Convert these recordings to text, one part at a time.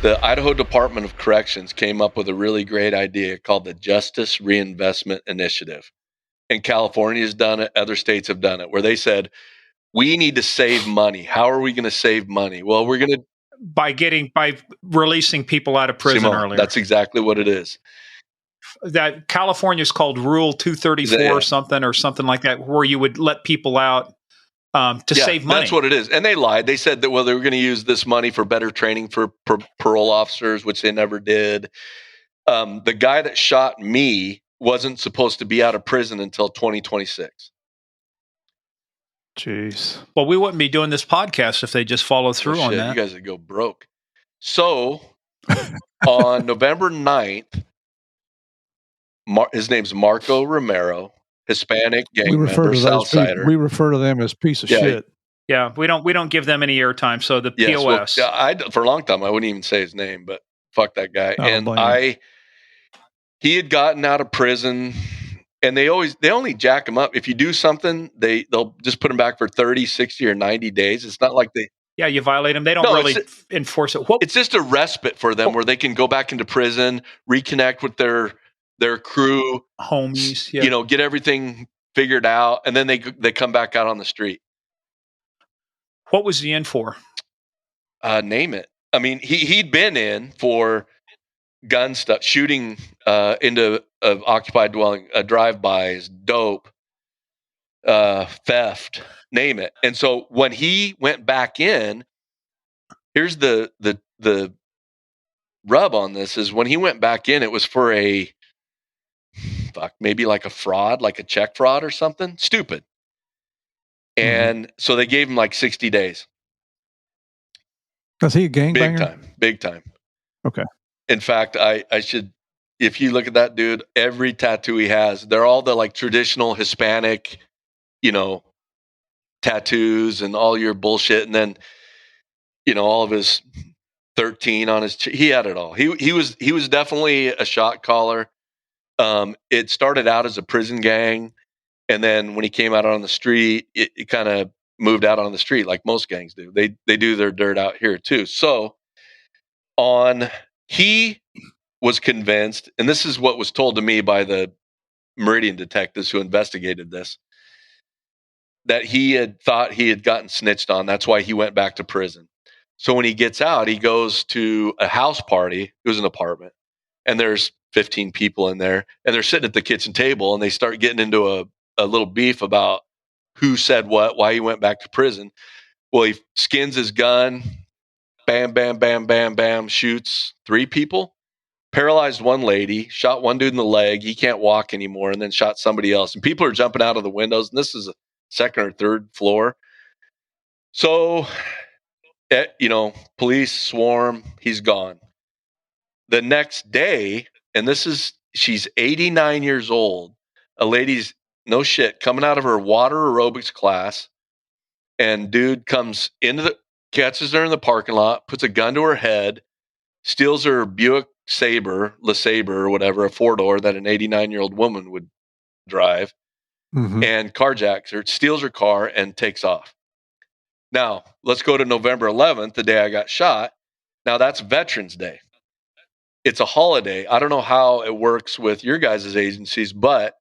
the Idaho Department of Corrections came up with a really great idea called the Justice Reinvestment Initiative. And California's done it. Other states have done it, where they said, we need to save money. How are we going to save money? Well, we're going to by releasing people out of prison earlier. That's exactly what it is. That California's called Rule 234 or something like that, where you would let people out to save money. That's what it is. And they lied. They said that, well, they were going to use this money for better training for parole officers, which they never did. The guy that shot me wasn't supposed to be out of prison until 2026. Jeez. Well, we wouldn't be doing this podcast if they just followed through on that. You guys would go broke. So on November 9th, his name's Marco Romero, Hispanic gang member, Southsider. We refer to them as piece of shit. Yeah, we don't give them any airtime. So the POS. Well, for a long time I wouldn't even say his name, but fuck that guy. He had gotten out of prison, and they only jack him up if you do something. They'll just put him back for 30, 60, or 90 days. It's not like you violate them. They don't really enforce it. It's just a respite for them where they can go back into prison, reconnect with their crew, homies, get everything figured out, and then they come back out on the street. What was he in for? Name it. I mean, he'd been in for gun stuff, shooting into occupied dwelling, drive-bys, dope, theft, name it. And so when he went back in, here's the rub on this is when he went back in, it was for maybe like a fraud, like a check fraud or something stupid. And so they gave him like 60 days. Was he a gangbanger? Big time. Okay. In fact, I should, if you look at that dude, every tattoo he has, they're all the like traditional Hispanic, tattoos and all your bullshit. And then, all of his 13 on his, he had it all. He was definitely a shot caller. It started out as a prison gang. And then when he came out on the street, it kind of moved out on the street like most gangs do. They do their dirt out here too. So he was convinced, and this is what was told to me by the Meridian detectives who investigated this, that he had thought he had gotten snitched on. That's why he went back to prison. So when he gets out, he goes to a house party. It was an apartment, and there's 15 people in there, and they're sitting at the kitchen table, and they start getting into a little beef about who said what, why he went back to prison. Well, he skins his gun, bam, bam, bam, bam, bam, shoots 3 people, paralyzed one lady, shot one dude in the leg. He can't walk anymore, and then shot somebody else. And people are jumping out of the windows, and this is a second or third floor. So, police swarm, he's gone. The next day, and she's 89 years old, a lady's, no shit, coming out of her water aerobics class, and dude comes catches her in the parking lot, puts a gun to her head, steals her Buick LeSabre or whatever, a 4-door that an 89-year-old woman would drive, and carjacks her, steals her car, and takes off. Now, let's go to November 11th, the day I got shot. Now, that's Veterans Day. It's a holiday. I don't know how it works with your guys' agencies, but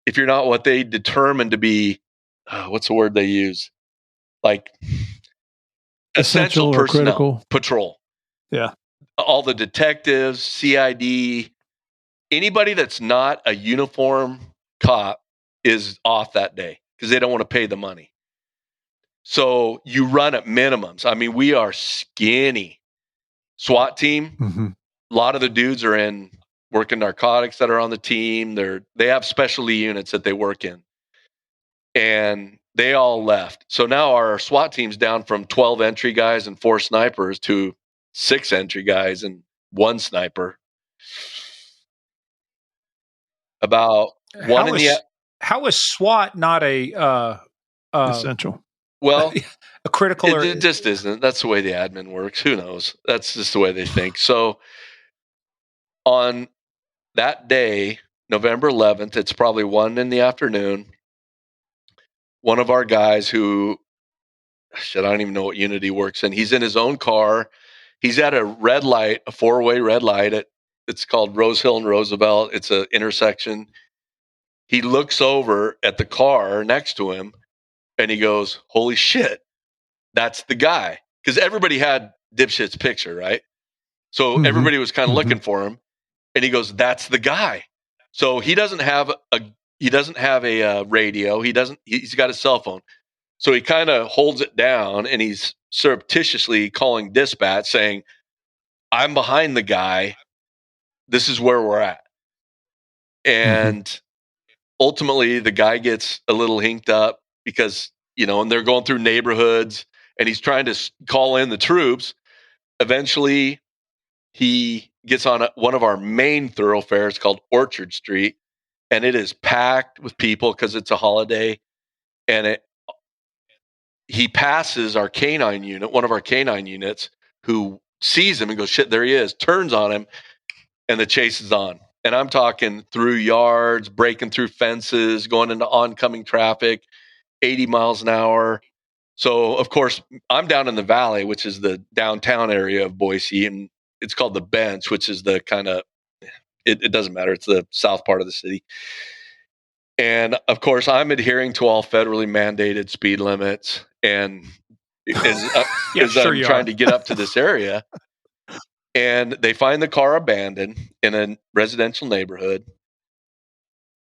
if you're not what they determine to be, what's the word they use? Like essential personnel, critical patrol. Yeah. All the detectives, CID, anybody that's not a uniform cop is off that day because they don't want to pay the money. So you run at minimums. I mean, we are skinny. SWAT team. A lot of the dudes are working narcotics that are on the team. They have specialty units that they work in, and they all left. So now our SWAT team's down from 12 entry guys and 4 snipers to 6 entry guys and 1 sniper. About one in the. How is SWAT not a essential? Well, a critical. It just isn't. That's the way the admin works. Who knows? That's just the way they think. So on that day, November 11th, it's probably 1 in the afternoon. One of our guys who, I don't even know what unit he works in. He's in his own car. He's at a red light, a 4-way red light. It's called Rose Hill and Roosevelt. It's an intersection. He looks over at the car next to him and he goes, "Holy shit, that's the guy." Because everybody had dipshit's picture, right? So everybody was kind of looking for him. And he goes, "That's the guy." So he doesn't have a radio. He's got a cell phone. So he kind of holds it down and he's surreptitiously calling dispatch saying, "I'm behind the guy. This is where we're at." And ultimately the guy gets a little hinked up because, and they're going through neighborhoods and he's trying to call in the troops. Eventually he gets on one of our main thoroughfares called Orchard Street, and it is packed with people because it's a holiday. And he passes our canine unit, one of our canine units, who sees him and goes, "Shit, there he is," turns on him, and the chase is on. And I'm talking through yards, breaking through fences, going into oncoming traffic, 80 miles an hour. So, of course, I'm down in the valley, which is the downtown area of Boise, and it's called the Bench, which is the kind of, it doesn't matter. It's the south part of the city. And, of course, I'm adhering to all federally mandated speed limits. And as I'm trying to get up to this area, and they find the car abandoned in a residential neighborhood,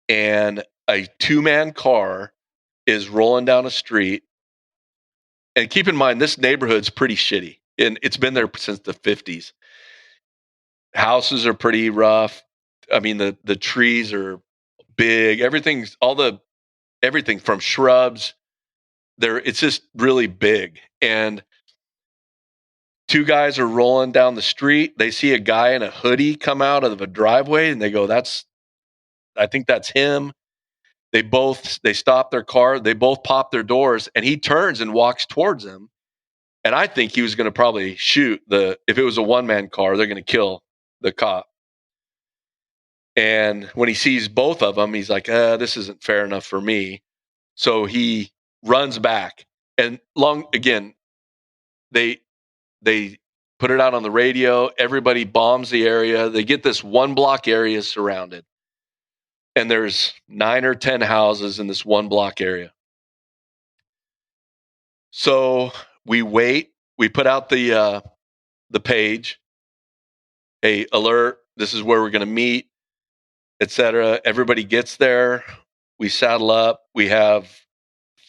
and a 2-man car is rolling down a street. And keep in mind, this neighborhood's pretty shitty, and it's been there since the 50s. Houses are pretty rough. I mean, the trees are big. Everything from shrubs. It's just really big. And 2 guys are rolling down the street. They see a guy in a hoodie come out of a driveway, and they go, I think that's him. They stop their car. They both pop their doors, and he turns and walks towards them. And I think he was going to probably shoot if it was a 1-man car, they're going to kill the cop. And when he sees both of them, he's like, "This isn't fair enough for me." So he runs back. And they put it out on the radio. Everybody bombs the area. They get this 1-block area surrounded. And there's 9 or 10 houses in this 1-block area. So we wait. We put out the page. "Hey, alert, this is where we're going to meet," etc. Everybody gets there. We saddle up. We have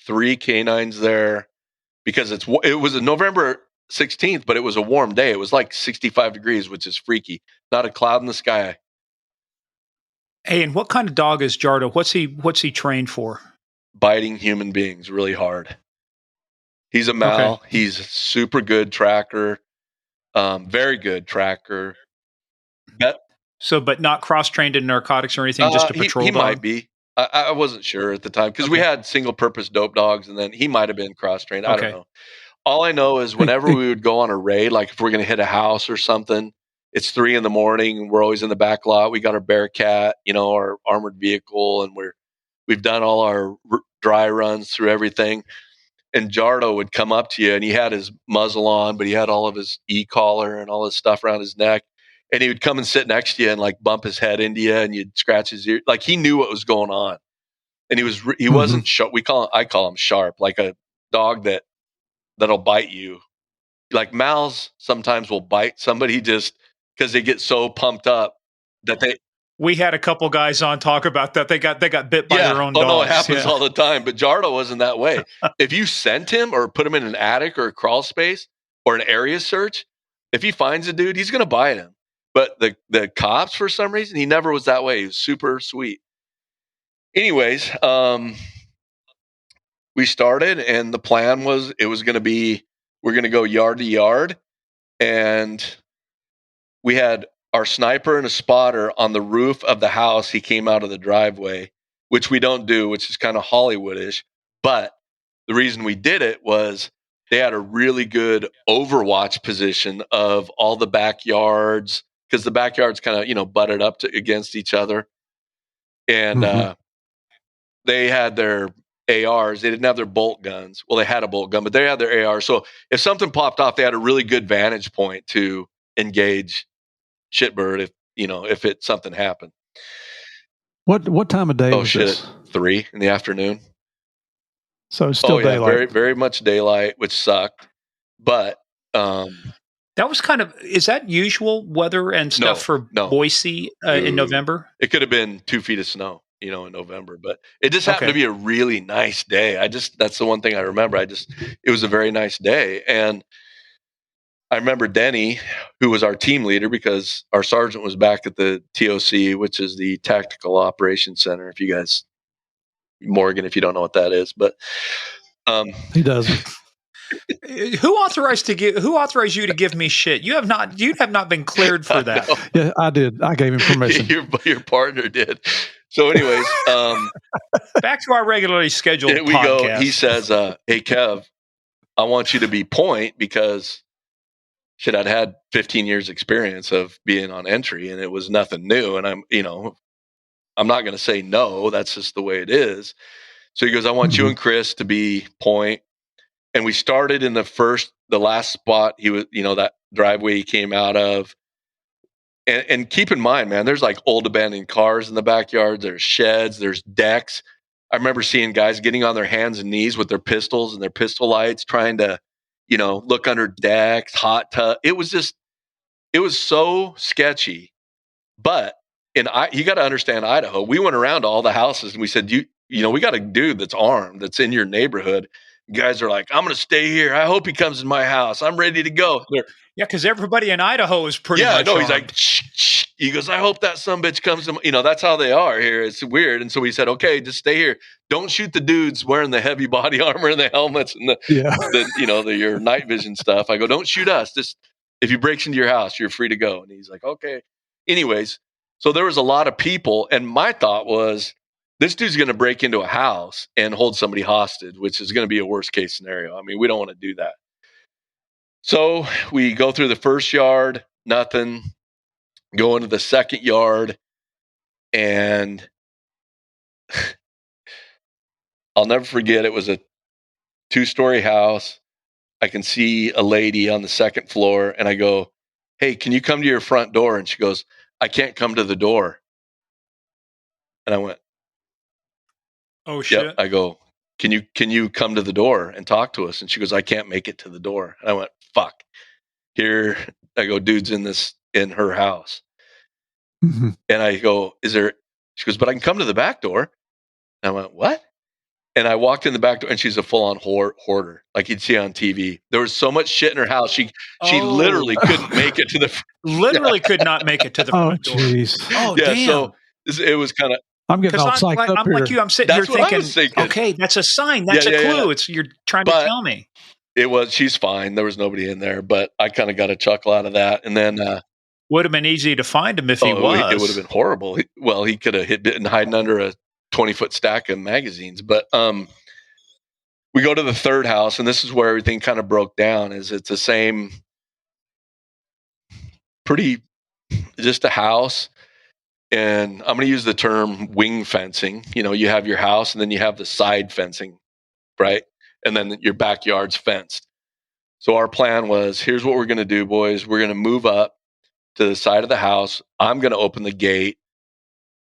3 canines there because it was a November 16th, but it was a warm day. It was like 65 degrees, which is freaky. Not a cloud in the sky. Hey, and what kind of dog is Jardo? What's he trained for? Biting human beings really hard. He's a Mal. Okay. He's a super good tracker. Very good tracker. But not cross-trained in narcotics or anything, just a patrol dog? He might be. I wasn't sure at the time because we had single-purpose dope dogs, and then he might have been cross-trained. I don't know. All I know is whenever we would go on a raid, like if we're going to hit a house or something, it's 3 a.m. and we're always in the back lot. We got our Bearcat, our armored vehicle, and we've done all our dry runs through everything. And Jardo would come up to you, and he had his muzzle on, but he had all of his e-collar and all his stuff around his neck. And he would come and sit next to you and like bump his head into you, and you'd scratch his ear. Like he knew what was going on, and he wasn't sharp. I call him sharp, like a dog that'll bite you. Like Mals sometimes will bite somebody just because they get so pumped up that they. We had a couple guys on talk about that. They got bit by their own dogs. No, it happens all the time. But Jardo wasn't that way. If you sent him or put him in an attic or a crawl space or an area search, if he finds a dude, he's going to bite him. But the cops, for some reason, he never was that way. He was super sweet. Anyways, we started, and the plan was we're going to go yard to yard, and we had our sniper and a spotter on the roof of the house. He came out of the driveway, which we don't do, which is kind of Hollywoodish. But the reason we did it was they had a really good overwatch position of all the backyards, because the backyards kind of, butted up against each other. And they had their ARs. They didn't have their bolt guns. Well, they had a bolt gun, but they had their AR. So if something popped off, they had a really good vantage point to engage shitbird if something happened. What time of day was this? 3 in the afternoon. So it's still daylight. Very, very much daylight, which sucked. But that was is that usual weather and stuff for Boise in November? It could have been 2 feet of snow, in November, but it just happened to be a really nice day. That's the one thing I remember. It was a very nice day. And I remember Denny, who was our team leader, because our sergeant was back at the TOC, which is the Tactical Operations Center. If you guys, Morgan, if you don't know what that is, but he doesn't. Who authorized you to give me shit? You have not been cleared for that. Yeah, I did. I gave him permission. Your partner did. So, anyways, back to our regularly scheduled we podcast. Go. He says, "Hey, Kev, I want you to be point because shit, I'd had 15 years experience of being on entry, and it was nothing new. And I'm not going to say no. That's just the way it is." So he goes, "I want you and Chris to be point." And we started in the last spot he was, that driveway he came out of. And keep in mind, man, there's like old abandoned cars in the backyard. There's sheds, there's decks. I remember seeing guys getting on their hands and knees with their pistols and their pistol lights, trying to, look under decks, hot tub. It was so sketchy. But you got to understand Idaho. We went around to all the houses and we said, we got a dude that's armed that's in your neighborhood. Guys are like, "I'm going to stay here. I hope he comes in my house. I'm ready to go." Yeah, because everybody in Idaho is pretty much armed. He's like, shh. He goes, "I hope that sumbitch comes to that's how they are here. It's weird." And so we said, "Okay, just stay here. Don't shoot the dudes wearing the heavy body armor and the helmets and your night vision stuff." I go, "Don't shoot us. Just if he breaks into your house, you're free to go." And he's like, "Okay." Anyways, so there was a lot of people, and my thought was, this dude's going to break into a house and hold somebody hostage, which is going to be a worst case scenario. I mean, we don't want to do that. So we go through the first yard, nothing. Go into the second yard, and I'll never forget, it was a 2-story house. I can see a lady on the second floor, and I go, "Hey, can you come to your front door?" And she goes, "I can't come to the door." And I went, "Oh shit." Yep. I go, can you come to the door and talk to us?" And she goes, "I can't make it to the door." And I went, "Fuck." Here I go, dude's in her house. And I go, she goes, "But I can come to the back door." And I went, "What?" And I walked in the back door, and she's a full-on hoarder, like you'd see on TV. There was so much shit in her house, she literally couldn't make it to the could not make it to the front door. Jeez. Oh, yeah, damn. So it was kind of, I'm getting all psyched up here. like you. I'm sitting here thinking, okay, that's a sign. That's a clue. You're trying to tell me. She's fine. There was nobody in there, but I kind of got a chuckle out of that. And then would have been easy to find him if he was. It would have been horrible. He could have been hiding under a 20-foot stack of magazines. But we go to the third house, and this is where everything kind of broke down. It's the same, just a house. And I'm going to use the term wing fencing. You have your house, and then you have the side fencing, right? And then your backyard's fenced. So our plan was, here's what we're going to do, boys. We're going to move up to the side of the house. I'm going to open the gate.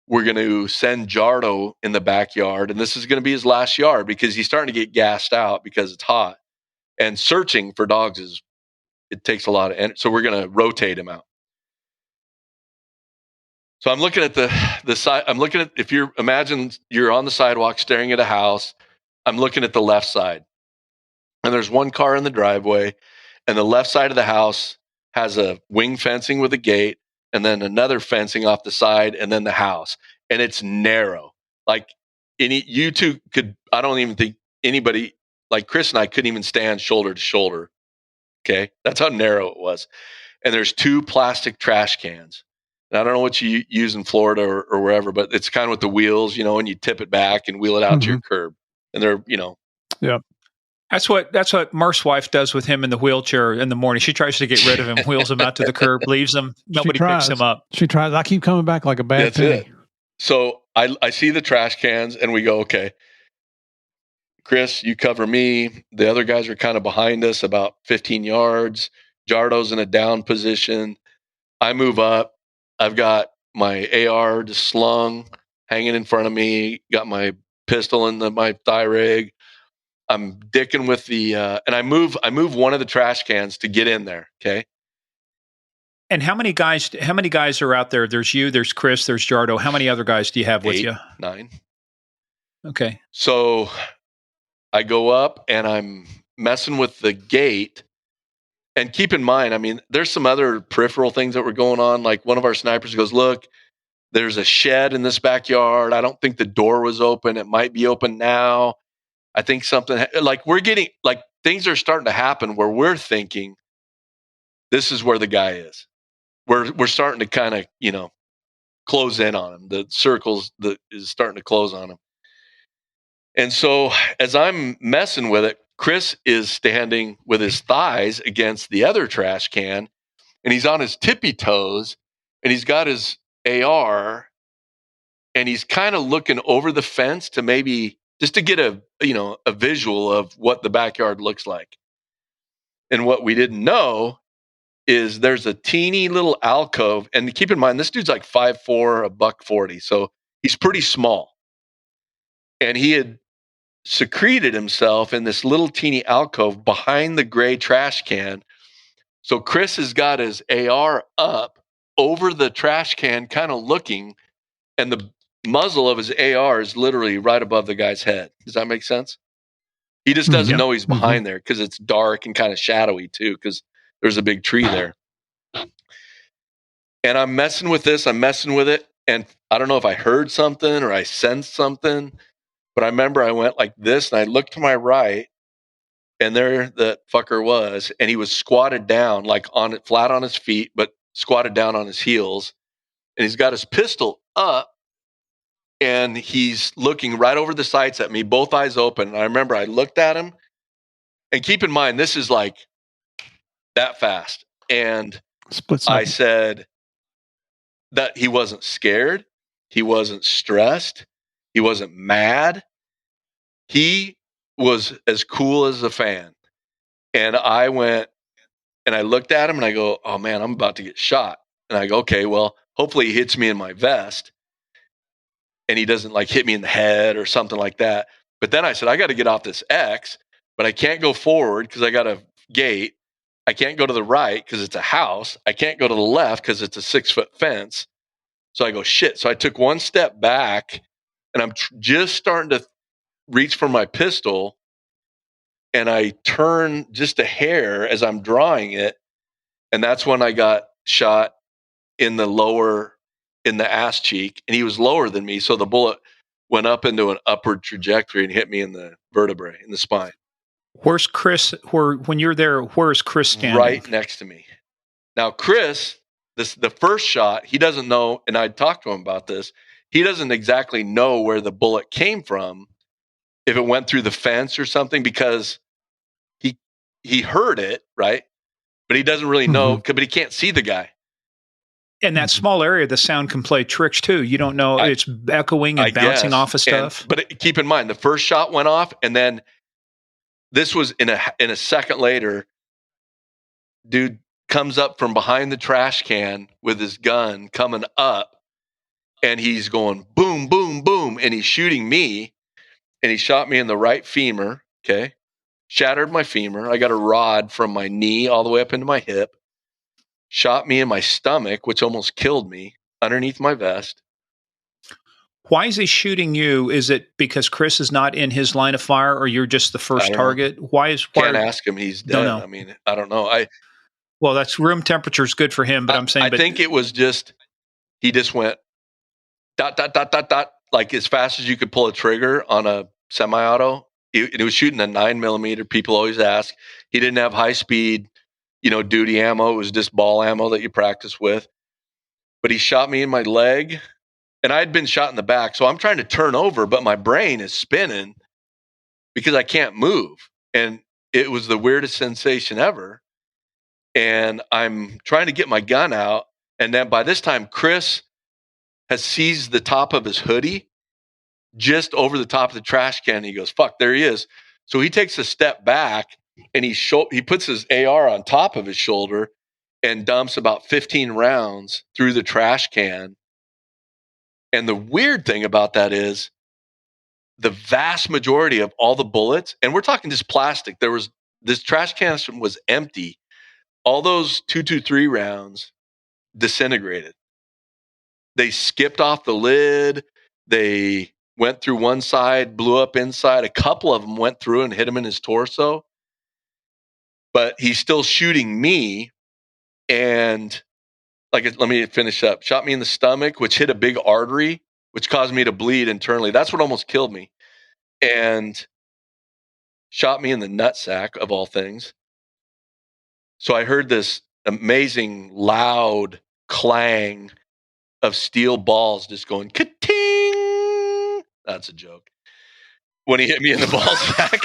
We're going to send Jardo in the backyard. And this is going to be his last yard because he's starting to get gassed out because it's hot. And searching for dogs it takes a lot of energy. So we're going to rotate him out. So I'm looking at the side. I'm looking at, imagine you're on the sidewalk staring at a house. I'm looking at the left side, and there's one car in the driveway, and the left side of the house has a wing fencing with a gate, and then another fencing off the side, and then the house. And it's narrow. Like you two could, I don't even think anybody like Chris and I couldn't even stand shoulder to shoulder. Okay. That's how narrow it was. And there's 2 plastic trash cans. And I don't know what you use in Florida or wherever, but it's kind of with the wheels, and you tip it back and wheel it out to your curb. And they're, Yeah. That's what Murph's wife does with him in the wheelchair in the morning. She tries to get rid of him, wheels him out to the curb, leaves him. Nobody picks him up. She tries. I keep coming back like a bad penny. So I see the trash cans, and we go, okay. Chris, you cover me. The other guys are kind of behind us about 15 yards. Jardo's in a down position. I move up. I've got my AR just slung, hanging in front of me. Got my pistol in my thigh rig. I'm dicking with the and I move one of the trash cans to get in there. Okay. And how many guys are out there? There's you, there's Chris, there's Jardo. How many other guys do you have with 8, you? 9. Okay. So I go up and I'm messing with the gate. And keep in mind, I mean, there's some other peripheral things that were going on. Like one of our snipers goes, look, there's a shed in this backyard. I don't think the door was open. It might be open now. I think something like we're getting like things are starting to happen where we're thinking this is where the guy is. We're starting to kind of, close in on him. The circles that is starting to close on him. And so as I'm messing with it, Chris is standing with his thighs against the other trash can, and he's on his tippy toes, and he's got his AR, and he's kind of looking over the fence to maybe just to get a visual of what the backyard looks like. And what we didn't know is there's a teeny little alcove, and keep in mind this dude's like 5'4", $140, so he's pretty small. And he had secreted himself in this little teeny alcove behind the gray trash can. So Chris has got his AR up over the trash can, kind of looking, and the muzzle of his AR is literally right above the guy's head. Does that make sense? He just doesn't know he's behind there because it's dark and kind of shadowy too, because there's a big tree there. And I'm messing with this, I'm messing with it. And I don't know if I heard something or I sensed something, but I remember I went like this and I looked to my right, and there the fucker was, and he was squatted down, like on it, flat on his feet, but squatted down on his heels. And he's got his pistol up, and he's looking right over the sights at me, both eyes open. And I remember I looked at him, and keep in mind, this is like that fast. And I said that he wasn't scared. He wasn't stressed. He wasn't mad. He was as cool as a fan. And I went and I looked at him and I go, oh man, I'm about to get shot. And I go, okay, well, hopefully he hits me in my vest and he doesn't like hit me in the head or something like that. But then I said, I got to get off this X, but I can't go forward because I got a gate. I can't go to the right because it's a house. I can't go to the left because it's a 6-foot fence. So I go, shit. So I took one step back and I'm just starting to reach for my pistol. And I turn just a hair as I'm drawing it. And that's when I got shot in the ass cheek. And he was lower than me. So the bullet went up into an upward trajectory and hit me in the vertebrae, in the spine. Where's Chris? When you're there, where is Chris standing? Right next to me. Now, Chris, the first shot, he doesn't know, and I talked to him about this. He doesn't exactly know where the bullet came from, if it went through the fence or something, because he heard it, right? But he doesn't really know, but he can't see the guy. In that small area, the sound can play tricks too. You don't know, it's echoing and bouncing off of stuff. But keep in mind, the first shot went off, and then this was in a second later. Dude comes up from behind the trash can with his gun coming up, and he's going boom, boom, boom, and he's shooting me, and he shot me in the right femur. Okay. Shattered my femur. I got a rod from my knee all the way up into my hip. Shot me in my stomach, which almost killed me, underneath my vest. Why is he shooting you? Is it because Chris is not in his line of fire, or you're just the first target? Can't ask him. He's dead. I mean, I don't know. Well, that's room temperature is good for him, but I'm saying, I think it was just, he just went dot, dot, dot, dot, dot, like as fast as you could pull a trigger on a semi-auto. He was shooting a 9mm. People always ask. He didn't have high speed, duty ammo. It was just ball ammo that you practice with. But he shot me in my leg, and I had been shot in the back. So I'm trying to turn over, but my brain is spinning because I can't move. And it was the weirdest sensation ever. And I'm trying to get my gun out. And then by this time, Chris has seized the top of his hoodie just over the top of the trash can. And he goes, fuck, there he is. So he takes a step back and he puts his AR on top of his shoulder and dumps about 15 rounds through the trash can. And the weird thing about that is the vast majority of all the bullets, and we're talking just plastic, this trash can was empty. All those 223 rounds disintegrated. They skipped off the lid. They went through one side, blew up inside. A couple of them went through and hit him in his torso. But he's still shooting me. And let me finish up. Shot me in the stomach, which hit a big artery, which caused me to bleed internally. That's what almost killed me. And shot me in the nutsack, of all things. So I heard this amazing, loud clang of steel balls just going ka-ting. That's a joke. When he hit me in the ball sack.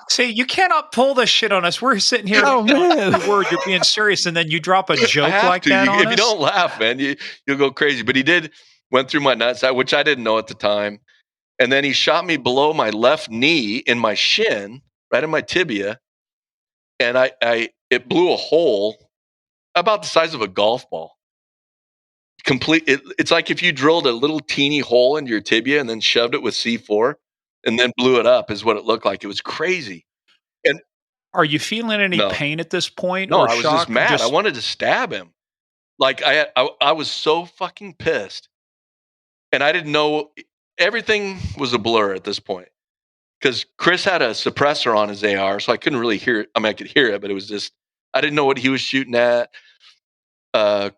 See, you cannot pull this shit on us. We're sitting here. Oh, man. The word, you're being serious, and then you drop a joke like that on us. If you don't laugh, man, you'll go crazy. But he went through my nutsack, which I didn't know at the time. And then he shot me below my left knee in my shin, right in my tibia. And it blew a hole about the size of a golf ball. It's like if you drilled a little teeny hole into your tibia and then shoved it with C4 and then blew it up is what it looked like. It was crazy. And are you feeling any pain at this point? No, or I was just mad. I wanted to stab him. Like I was so fucking pissed. And I didn't know, everything was a blur at this point. Because Chris had a suppressor on his AR, so I couldn't really hear it. I mean, I could hear it, but it was just, I didn't know what he was shooting at.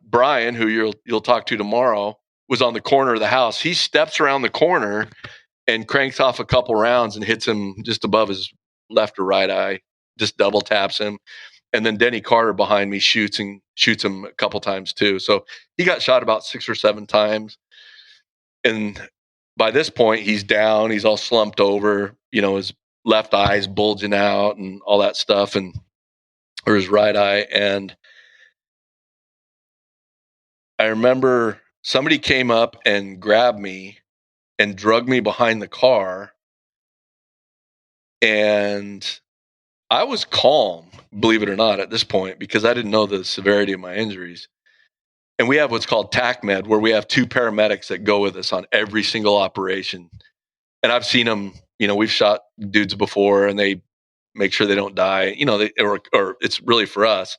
Brian, who you'll talk to tomorrow, was on the corner of the house. He steps around the corner and cranks off a couple rounds and hits him just above his left or right eye, just double taps him. And then Denny Carter behind me shoots him a couple times too. So he got shot about 6 or 7 times. And by this point, he's down. He's all slumped over. His left eye's bulging out and all that stuff, or his right eye. And I remember somebody came up and grabbed me and drugged me behind the car. And I was calm, believe it or not, at this point, because I didn't know the severity of my injuries. And we have what's called TAC Med, where we have 2 paramedics that go with us on every single operation. And I've seen them, we've shot dudes before and they make sure they don't die, or it's really for us.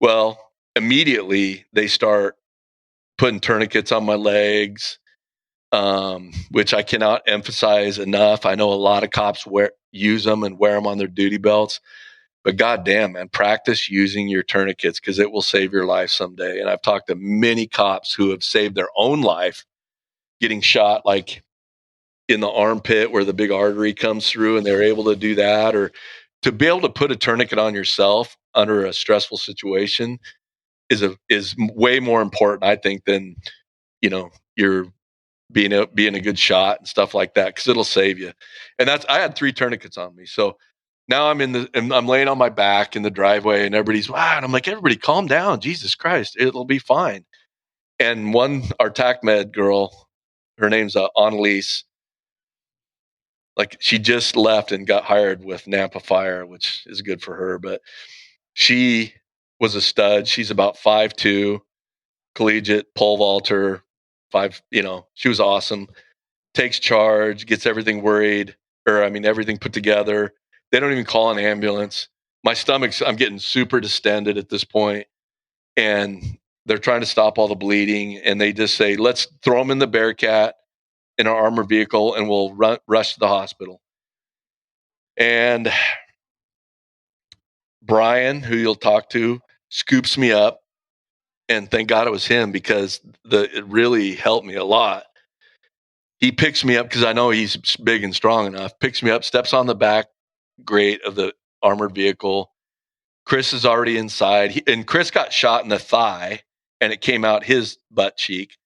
Well, immediately they start putting tourniquets on my legs, which I cannot emphasize enough. I know a lot of cops use them and wear them on their duty belts, but goddamn, man, practice using your tourniquets because it will save your life someday. And I've talked to many cops who have saved their own life getting shot, like in the armpit where the big artery comes through, and they're able to do that, or to be able to put a tourniquet on yourself under a stressful situation is way more important, I think, than you're being a good shot and stuff like that, because it'll save you. And I had 3 tourniquets on me, so now I'm laying on my back in the driveway, and everybody's wow, and I'm like, everybody, calm down, Jesus Christ, it'll be fine. And our TAC Med girl, her name's Annalise. Like, she just left and got hired with Nampa Fire, which is good for her. But she was a stud. She's about 5'2", collegiate pole vaulter, she was awesome. Takes charge, gets everything everything put together. They don't even call an ambulance. My I'm getting super distended at this point, and they're trying to stop all the bleeding. And they just say, let's throw them in the Bearcat in our armored vehicle and we'll rush to the hospital. And Brian, who you'll talk to, scoops me up, and thank God it was him, because it really helped me a lot. He picks me up because I know he's big and strong enough, picks me up, steps on the back grate of the armored vehicle. Chris is already inside, and Chris got shot in the thigh, and it came out his butt cheek,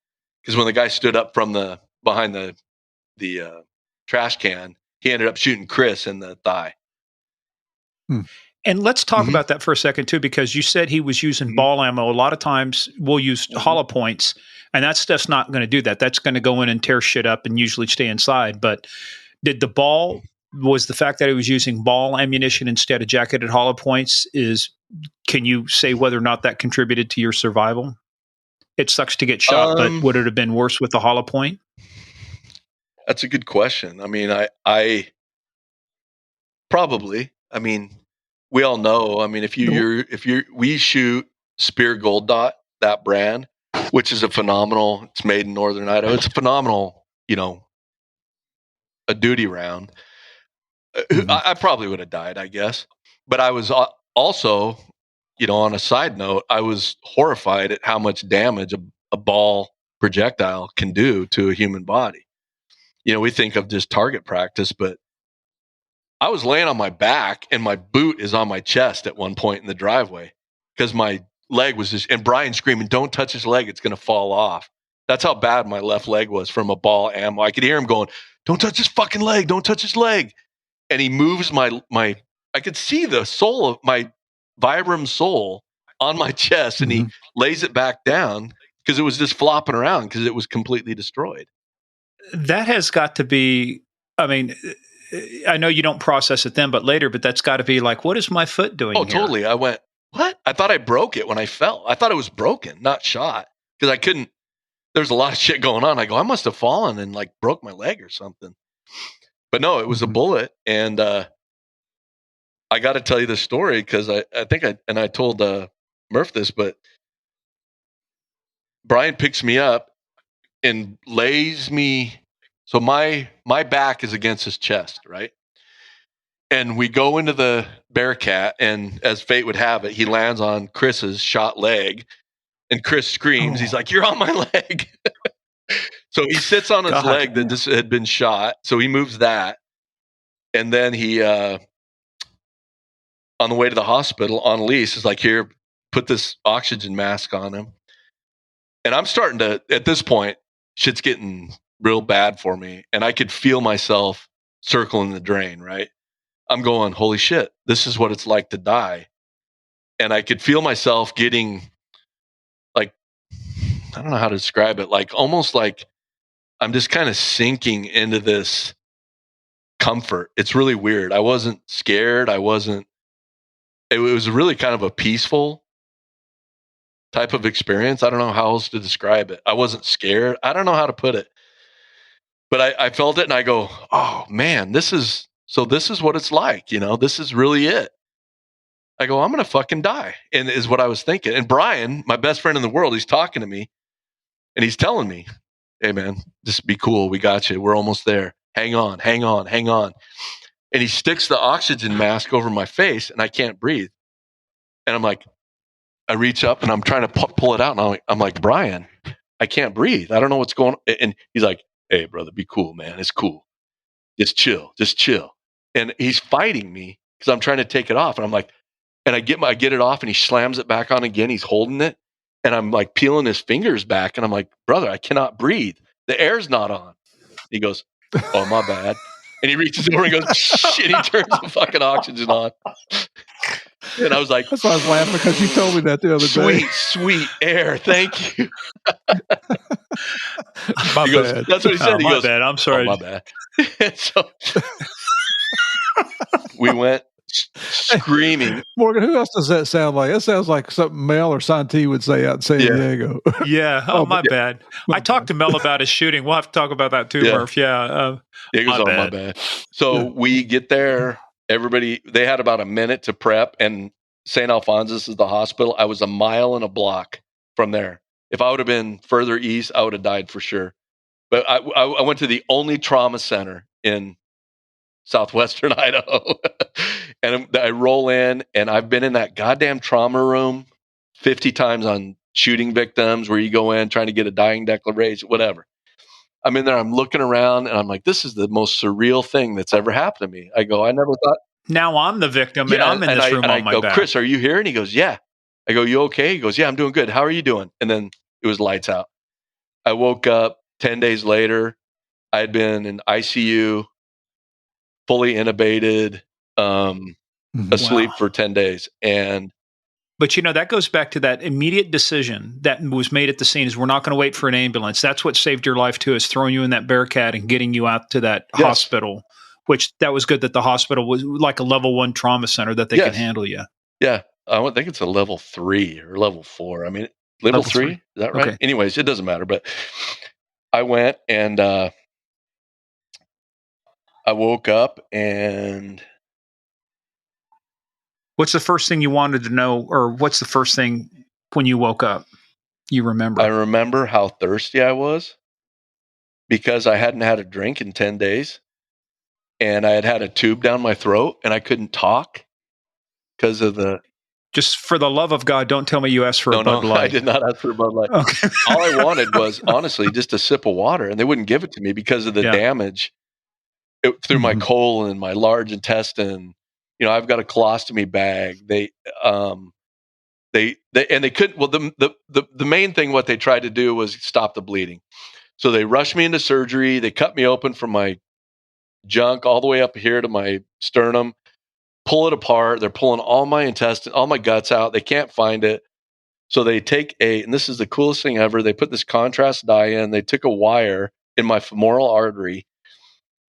because when the guy stood up from behind the trash can, he ended up shooting Chris in the thigh. And let's talk about that for a second too, because you said he was using ball ammo. A lot of times we'll use hollow points, and that stuff's not going to do that. That's going to go in and tear shit up and usually stay inside. But was the fact that he was using ball ammunition instead of jacketed hollow points can you say whether or not that contributed to your survival? It sucks to get shot, but would it have been worse with the hollow point? That's a good question. I mean, I probably, I mean, we all know, I mean, we shoot Spear Gold Dot, that brand, which is it's made in Northern Idaho. It's a phenomenal, a duty round. I probably would have died, I guess. But I was also, on a side note, I was horrified at how much damage a ball projectile can do to a human body. We think of just target practice, but I was laying on my back and my boot is on my chest at one point in the driveway because my leg was and Brian screaming, "Don't touch his leg. It's going to fall off." That's how bad my left leg was from a ball ammo. I could hear him going, "Don't touch his fucking leg. Don't touch his leg." And he moves I could see the sole of my Vibram sole on my chest and he lays it back down because it was just flopping around because it was completely destroyed. That has got to be, I mean, I know you don't process it then, but later, but that's got to be like, what is my foot doing here? Totally. I went, what? I thought I broke it when I fell. I thought it was broken, not shot, because I couldn't, there's a lot of shit going on. I go, I must have fallen and like broke my leg or something. But no, it was a bullet. And I got to tell you the story because I think I told Murph this, but Brian picks me up and lays me. So my back is against his chest, right? And we go into the Bearcat, and as fate would have it, he lands on Chris's shot leg, and Chris screams. He's like, "You're on my leg!" So he sits on his leg that just had been shot. So he moves that, and then he, on the way to the hospital on lease, is like, "Here, put this oxygen mask on him." And I'm starting to, at this point, shit's getting real bad for me, and I could feel myself circling the drain, right? I'm going, holy shit, this is what it's like to die. And I could feel myself getting like, I don't know how to describe it, like almost like I'm just kind of sinking into this comfort. It's really weird. I wasn't scared. It was really kind of a peaceful type of experience. I don't know how else to describe it. I wasn't scared. I don't know how to put it. But I felt it and I go, oh man, this is what it's like. This is really it. I go, I'm going to fucking die. And is what I was thinking. And Brian, my best friend in the world, he's talking to me and he's telling me, hey man, just be cool. We got you. We're almost there. Hang on, hang on, hang on. And he sticks the oxygen mask over my face and I can't breathe. And I'm like, I reach up and I'm trying to pull it out. And I'm like, Brian, I can't breathe. I don't know what's going on. And he's like, hey brother, be cool, man. It's cool. Just chill. And he's fighting me because I'm trying to take it off. And I'm like, and I get it off and he slams it back on again. He's holding it. And I'm like peeling his fingers back. And I'm like, brother, I cannot breathe. The air's not on. He goes, oh, my bad. And he reaches over and goes, shit, he turns the fucking oxygen on. And I was like, that's why I was laughing because you told me that the other day. Sweet air. Thank you. My goes, bad. That's what he said. He goes, bad. I'm sorry. Oh, my bad. So we went screaming. Morgan, who else does that sound like? That sounds like something Mel or Santee would say out in San Diego. Yeah. Oh, my bad. I talked to Mel about his shooting. We'll have to talk about that too, Murph. Yeah. It goes, my bad. So we get there. Everybody, they had about a minute to prep, and St. Alphonsus is the hospital. I was a mile and a block from there. If I would have been further east, I would have died for sure. But I went to the only trauma center in southwestern Idaho. And I roll in, and I've been in that goddamn trauma room 50 times on shooting victims where you go in trying to get a dying declaration, whatever. I'm in there, I'm looking around, and I'm like, this is the most surreal thing that's ever happened to me. I go, I never thought. Now I'm the victim, and I'm in this room on my back. Chris, are you here? And he goes, yeah. I go, you okay? He goes, yeah, I'm doing good. How are you doing? And then it was lights out. I woke up 10 days later. I had been in ICU, fully intubated. asleep Wow. for 10 days. And But that goes back to that immediate decision that was made at the scene is we're not going to wait for an ambulance. That's what saved your life too, is throwing you in that Bearcat and getting you out to that yes, hospital, which that was good that the hospital was like a level 1 trauma center that they could yes, handle you. yeah. I don't think it's a level 3 or level 4. I mean, level Level 3, three. is that right? Okay. Anyways, it doesn't matter. But I went and I woke up and What's the first thing you wanted to know, or what's the first thing when you woke up you I remember? remember how thirsty I was because I hadn't had a drink in 10 days and I had a tube down my throat and I couldn't talk because of the. Just for the love of God, don't tell me you asked for a No, Bud I Light. did not ask for a Bud Light. Okay. All I wanted was honestly just a sip of water, and they wouldn't give it to me because of the Yeah. damage through my Mhm. colon, my large intestine. I've got a colostomy bag. They couldn't. Well, the main thing what they tried to do was stop the bleeding. So they rushed me into surgery. They cut me open from my junk all the way up here to my sternum, pull it apart. They're pulling all my intestine, all my guts out. They can't find it. So they take and this is the coolest thing ever. They put this contrast dye in. They took a wire in my femoral artery,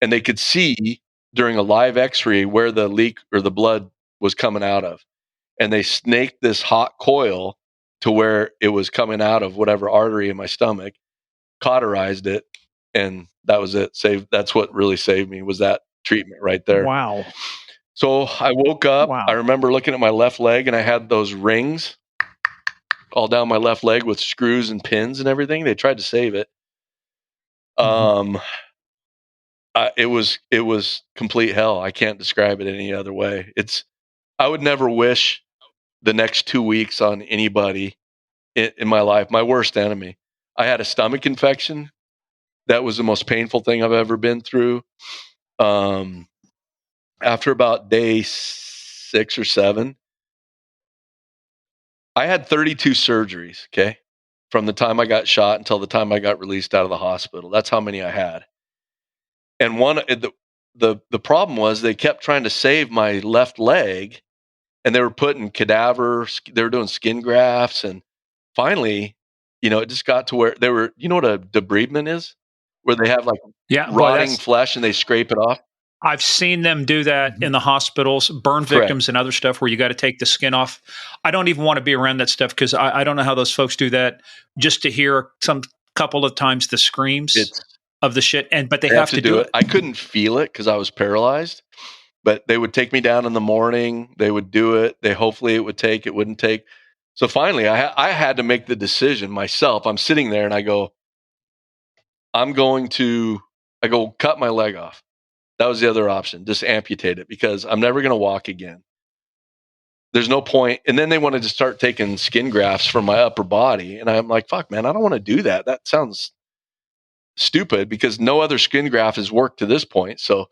and they could see during a live X-ray where the leak or the blood was coming out of. And they snaked this hot coil to where it was coming out of whatever artery in my stomach, cauterized it, and that was it. That's what really saved me, was that treatment right there. Wow. So I woke up. Wow. I remember looking at my left leg, and I had those rings all down my left leg with screws and pins and everything. They tried to save it. It was complete hell. I can't describe it any other way. I would never wish the next 2 weeks on anybody in my life. My worst enemy. I had a stomach infection. That was the most painful thing I've ever been through. After about day 6 or 7, I had 32 surgeries. Okay. From the time I got shot until the time I got released out of the hospital. That's how many I had. And the problem was they kept trying to save my left leg, and they were putting cadavers. They were doing skin grafts, and finally, it just got to where they were. You know what a debridement is, where they have like Yeah, boy, rotting flesh and they scrape it off. I've seen them do that in the hospitals, burn victims and other stuff where you got to take the skin off. I don't even want to be around that stuff because I don't know how those folks do that. Just to hear some couple of times the screams of the shit, but they have to do it. I couldn't feel it because I was paralyzed, but they would take me down in the morning. They would do it. Hopefully it would take. It wouldn't take. So finally, I had to make the decision myself. I'm sitting there and I go, cut my leg off. That was the other option. Just amputate it because I'm never going to walk again. There's no point. And then they wanted to start taking skin grafts from my upper body. And I'm like, fuck, man, I don't want to do that. That sounds stupid because no other skin graft has worked to this point. So,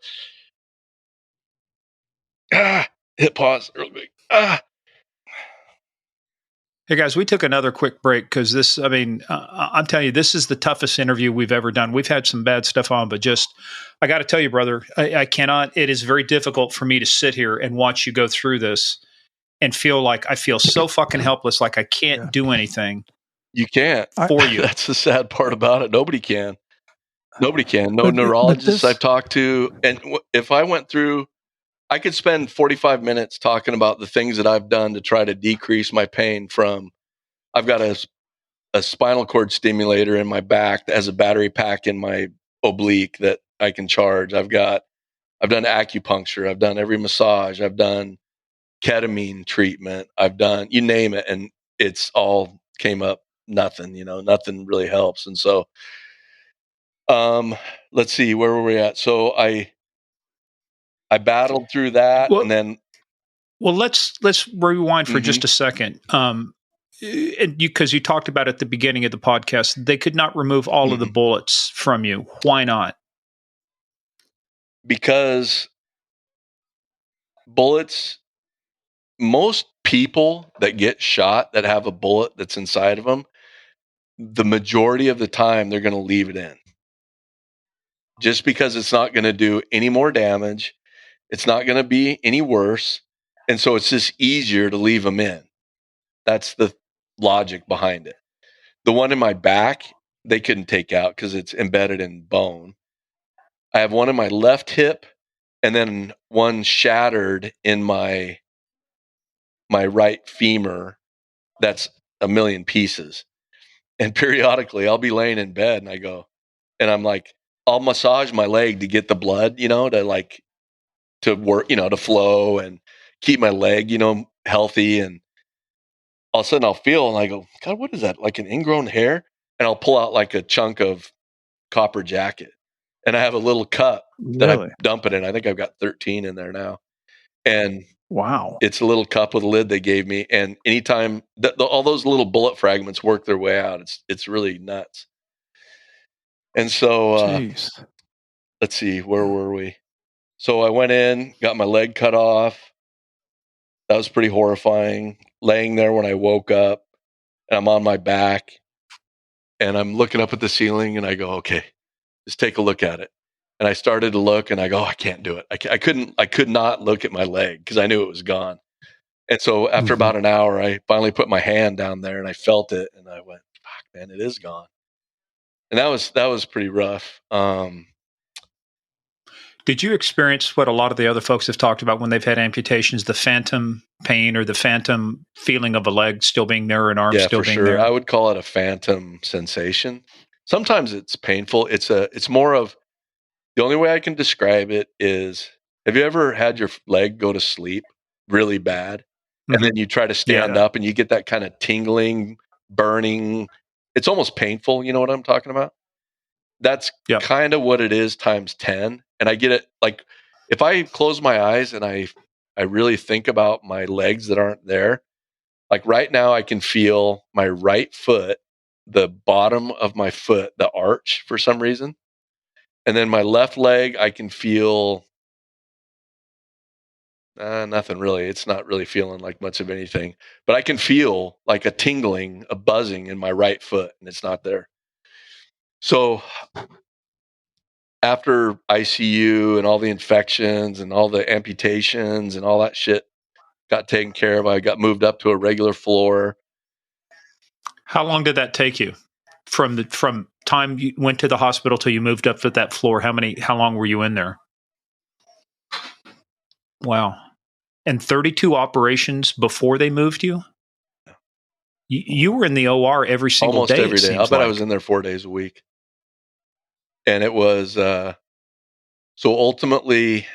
hit pause real quick. Hey guys, we took another quick break because this, I'm telling you, this is the toughest interview we've ever done. We've had some bad stuff on, but I got to tell you, brother, I cannot, it is very difficult for me to sit here and watch you go through this and feel like I feel so fucking helpless, like I can't do anything. You can't. For you. That's the sad part about it. Nobody can. Nobody can. No neurologists I've talked to. And if I went through, I could spend 45 minutes talking about the things that I've done to try to decrease my pain I've got a spinal cord stimulator in my back that has a battery pack in my oblique that I can charge. I've done acupuncture. I've done every massage. I've done ketamine treatment. I've done, you name it. And it's all came up nothing, nothing really helps. And so, let's see, where were we at? So I battled through that, and then. Well, let's rewind for just a second. Because you talked about at the beginning of the podcast, they could not remove all of the bullets from you. Why not? Because bullets, most people that get shot that have a bullet that's inside of them, the majority of the time they're going to leave it in. Just because it's not going to do any more damage. It's not going to be any worse. And so it's just easier to leave them in. That's the logic behind it. The one in my back, they couldn't take out because it's embedded in bone. I have one in my left hip and then one shattered in my right femur that's a million pieces. And periodically I'll be laying in bed and I'm like, I'll massage my leg to get the blood, to work, to flow and keep my leg, healthy. And all of a sudden I'll feel and I go, God, what is that? Like an ingrown hair? And I'll pull out like a chunk of copper jacket. And I have a little cup that I Really? dump it in. I think I've got 13 in there now. And Wow. it's a little cup with a lid they gave me. And anytime all those little bullet fragments work their way out, it's really nuts. And so, Jeez. let's see, where were we? So I went in, got my leg cut off. That was pretty horrifying. Laying there when I woke up and I'm on my back and I'm looking up at the ceiling and I go, okay, just take a look at it. And I started to look and I go, I can't do it. I could not look at my leg because I knew it was gone. And so after about an hour, I finally put my hand down there and I felt it and I went, fuck, man, it is gone. And that was pretty rough. Did you experience what a lot of the other folks have talked about when they've had amputations, the phantom pain or the phantom feeling of a leg still being there or an arm still being there? I would call it a phantom sensation. Sometimes it's painful. It's more of, the only way I can describe it is, have you ever had your leg go to sleep really bad? And then you try to stand up and you get that kind of tingling, burning. It's almost painful. You know what I'm talking about? That's kind of what it is times 10. And I get it. Like if I close my eyes and I really think about my legs that aren't there, like right now I can feel my right foot, the bottom of my foot, the arch for some reason. And then my left leg, I can feel nothing really. It's not really feeling like much of anything, but I can feel like a tingling, a buzzing in my right foot, and it's not there. So after ICU and all the infections and all the amputations and all that shit got taken care of, I got moved up to a regular floor. How long did that take you from time you went to the hospital till you moved up to that floor? How long were you in there? Wow. And 32 operations before they moved you? You were in the OR every single almost day. Every day. I'll bet I was in there 4 days a week. And it was, so ultimately,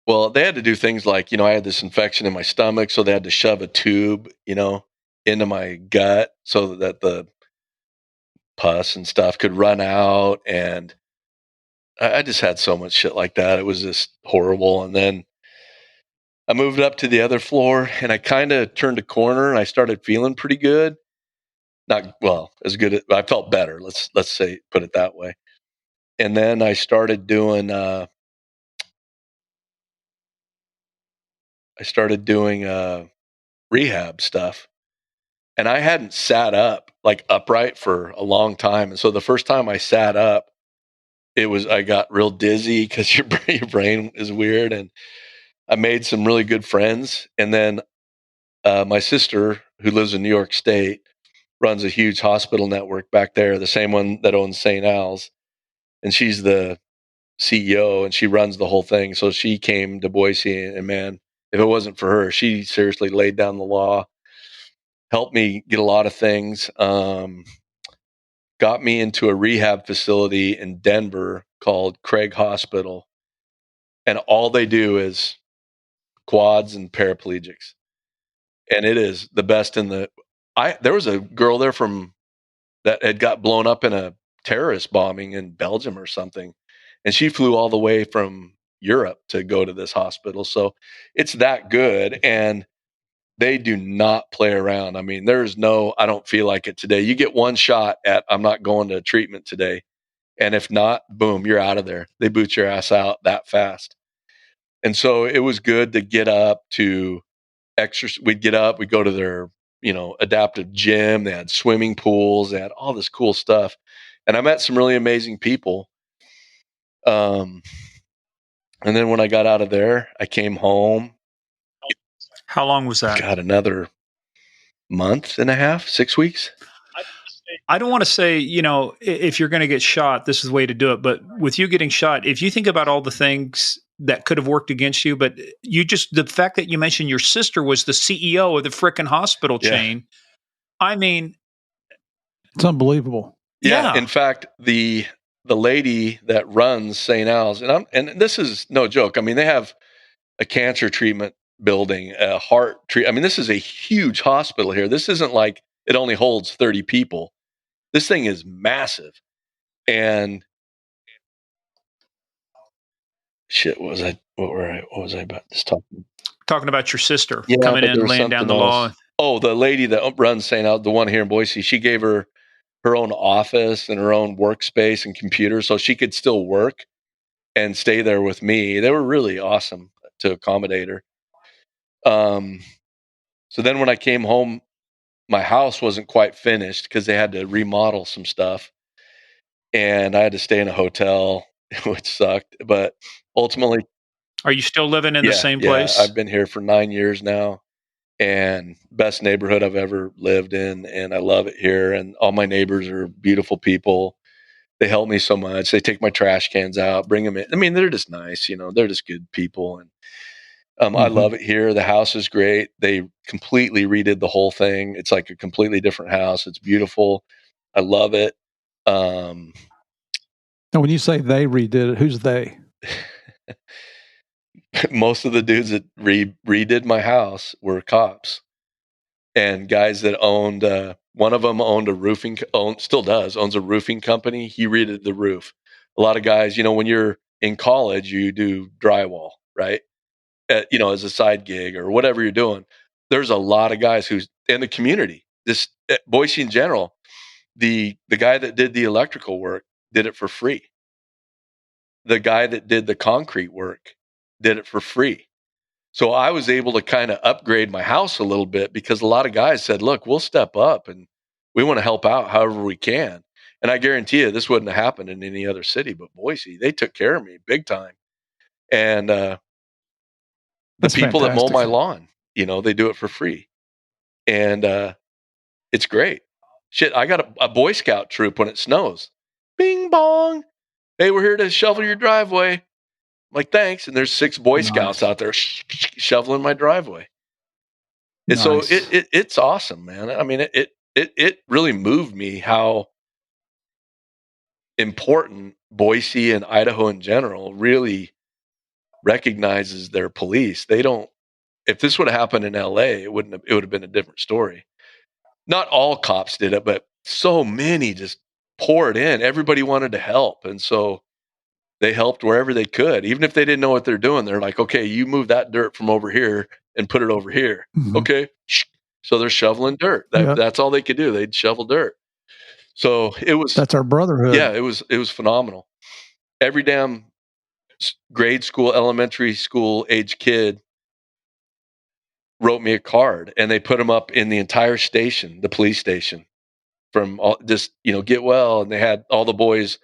well, they had to do things like, I had this infection in my stomach, so they had to shove a tube, into my gut so that the pus and stuff could run out. And I just had so much shit like that. It was just horrible. And then I moved up to the other floor and I kind of turned a corner and I started feeling pretty good. Not well, as good as I felt better. Let's say, put it that way. And then I started doing rehab stuff. And I hadn't sat up like upright for a long time. And so the first time I sat up, I got real dizzy because your brain is weird. And I made some really good friends. And then my sister, who lives in New York State, runs a huge hospital network back there, the same one that owns St. Al's. And she's the CEO and she runs the whole thing. So she came to Boise and man, if it wasn't for her, she seriously laid down the law, helped me get a lot of things. Got me into a rehab facility in Denver called Craig Hospital. And all they do is quads and paraplegics. And it is the best there was a girl there that had got blown up in a terrorist bombing in Belgium or something. And she flew all the way from Europe to go to this hospital. So it's that good. And they do not play around. I mean, I don't feel like it today. You get one shot at, I'm not going to treatment today. And if not, boom, you're out of there. They boot your ass out that fast. And so it was good to get up to exercise. We'd get up, we'd go to their, adaptive gym. They had swimming pools. They had all this cool stuff. And I met some really amazing people. And then when I got out of there, I came home. How long was that? Got another month and a half, 6 weeks. I don't want to say, if you're going to get shot, this is the way to do it. But with you getting shot, if you think about all the things that could have worked against you, but the fact that you mentioned your sister was the CEO of the frickin' hospital chain. I mean, It's unbelievable. Yeah. Yeah. In fact, the lady that runs St. Al's, and this is no joke. I mean, they have a cancer treatment building, a heart treat. I mean, this is a huge hospital here. This isn't like it only holds 30 people. This thing is massive. And shit, what was I about this talking? Talking about your sister Yeah, coming but there in, was laying down something the law. else. Oh, the lady that runs St. Al's, the one here in Boise, she gave her own office and her own workspace and computer so she could still work and stay there with me. They were really awesome to accommodate her. So then when I came home, my house wasn't quite finished because they had to remodel some stuff, and I had to stay in a hotel, which sucked. But ultimately, Are you still living in the same yeah, place? I've been here for 9 years now, and best neighborhood I've ever lived in, and I love it here. And all my neighbors are beautiful people. They help me so much. They take my trash cans out, bring them in. I mean, they're just nice, they're just good people. And I love it here. The house is great. They completely redid the whole thing. It's like a completely different house. It's beautiful. I love it. Um, And when you say they redid it, who's they? most of the dudes that redid my house were cops and guys that owned. One of them owned a still does, owns a roofing company. He redid the roof. A lot of guys, when you're in college, you do drywall, right? As a side gig or whatever you're doing. There's a lot of guys who's in the community. This Boise in general, the guy that did the electrical work did it for free. The guy that did the concrete work did it for free. So I was able to kind of upgrade my house a little bit because a lot of guys said, "Look, we'll step up and we want to help out however we can." And I guarantee you, this wouldn't have happened in any other city but Boise. They took care of me big time. And the That's people that mow fantastic. my lawn, they do it for free. And it's great. Shit, I got a Boy Scout troop when it snows. Bing bong. Hey, we're here to shovel your driveway. I'm like, thanks. And there's 6 Boy Scouts out there shoveling my driveway. And so it's awesome, man. I mean, it really moved me how important Boise and Idaho in general really recognizes their police. They don't. If this would have happened in LA, it would have been a different story. Not all cops did it, but so many just poured in. Everybody wanted to help. And so they helped wherever they could. Even if they didn't know what they're doing, they're like, okay, you move that dirt from over here and put it over here. Okay. So they're shoveling dirt. That's all they could do. They'd shovel dirt. So that's our brotherhood. Yeah, it was phenomenal. Every damn grade school, elementary school age kid wrote me a card, and they put them up in the entire station, the police station, from all, just get well. And they had all the boys,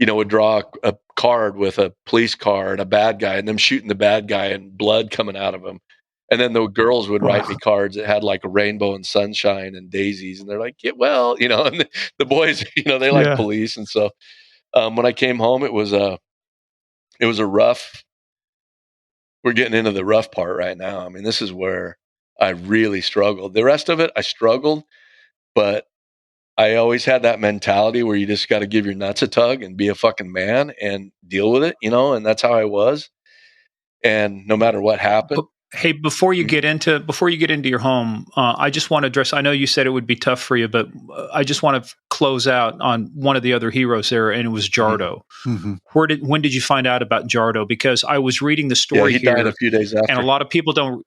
would draw a card with a police card, a bad guy, and them shooting the bad guy and blood coming out of him. And then the girls would write me cards that had like a rainbow and sunshine and daisies, and they're like, get well, and the boys, they like police. And so when I came home, it was a rough. We're getting into the rough part right now. I mean, this is where I really struggled. The rest of it, I struggled, but I always had that mentality where you just got to give your nuts a tug and be a fucking man and deal with it, and that's how I was. And no matter what happened. Hey, before you get into your home, I just want to address. I know you said it would be tough for you, but I just want to close out on one of the other heroes there, and it was Jardo. When did you find out about Jardo? Because I was reading the story he died a few days after, and a lot of people don't.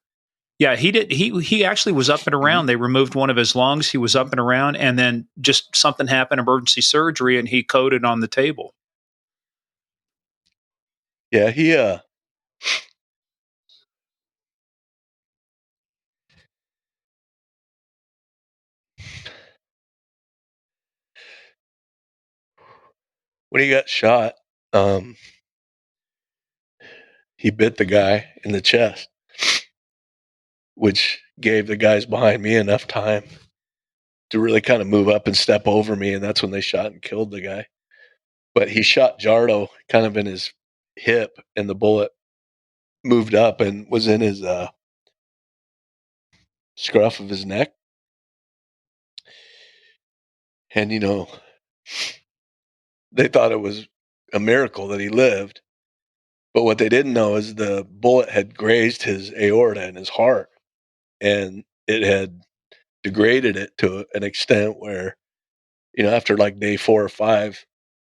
Yeah, he did. He actually was up and around. They removed one of his lungs. He was up and around, and then just something happened, emergency surgery, and he coded on the table. Yeah, he when he got shot, he bit the guy in the chest, which gave the guys behind me enough time to really kind of move up and step over me, and that's when they shot and killed the guy. But he shot Jardo kind of in his hip, and the bullet moved up and was in his scruff of his neck. And, you know, they thought it was a miracle that he lived. But what they didn't know is the bullet had grazed his aorta and his heart, and it had degraded it to an extent where, you know, after like day 4 or 5,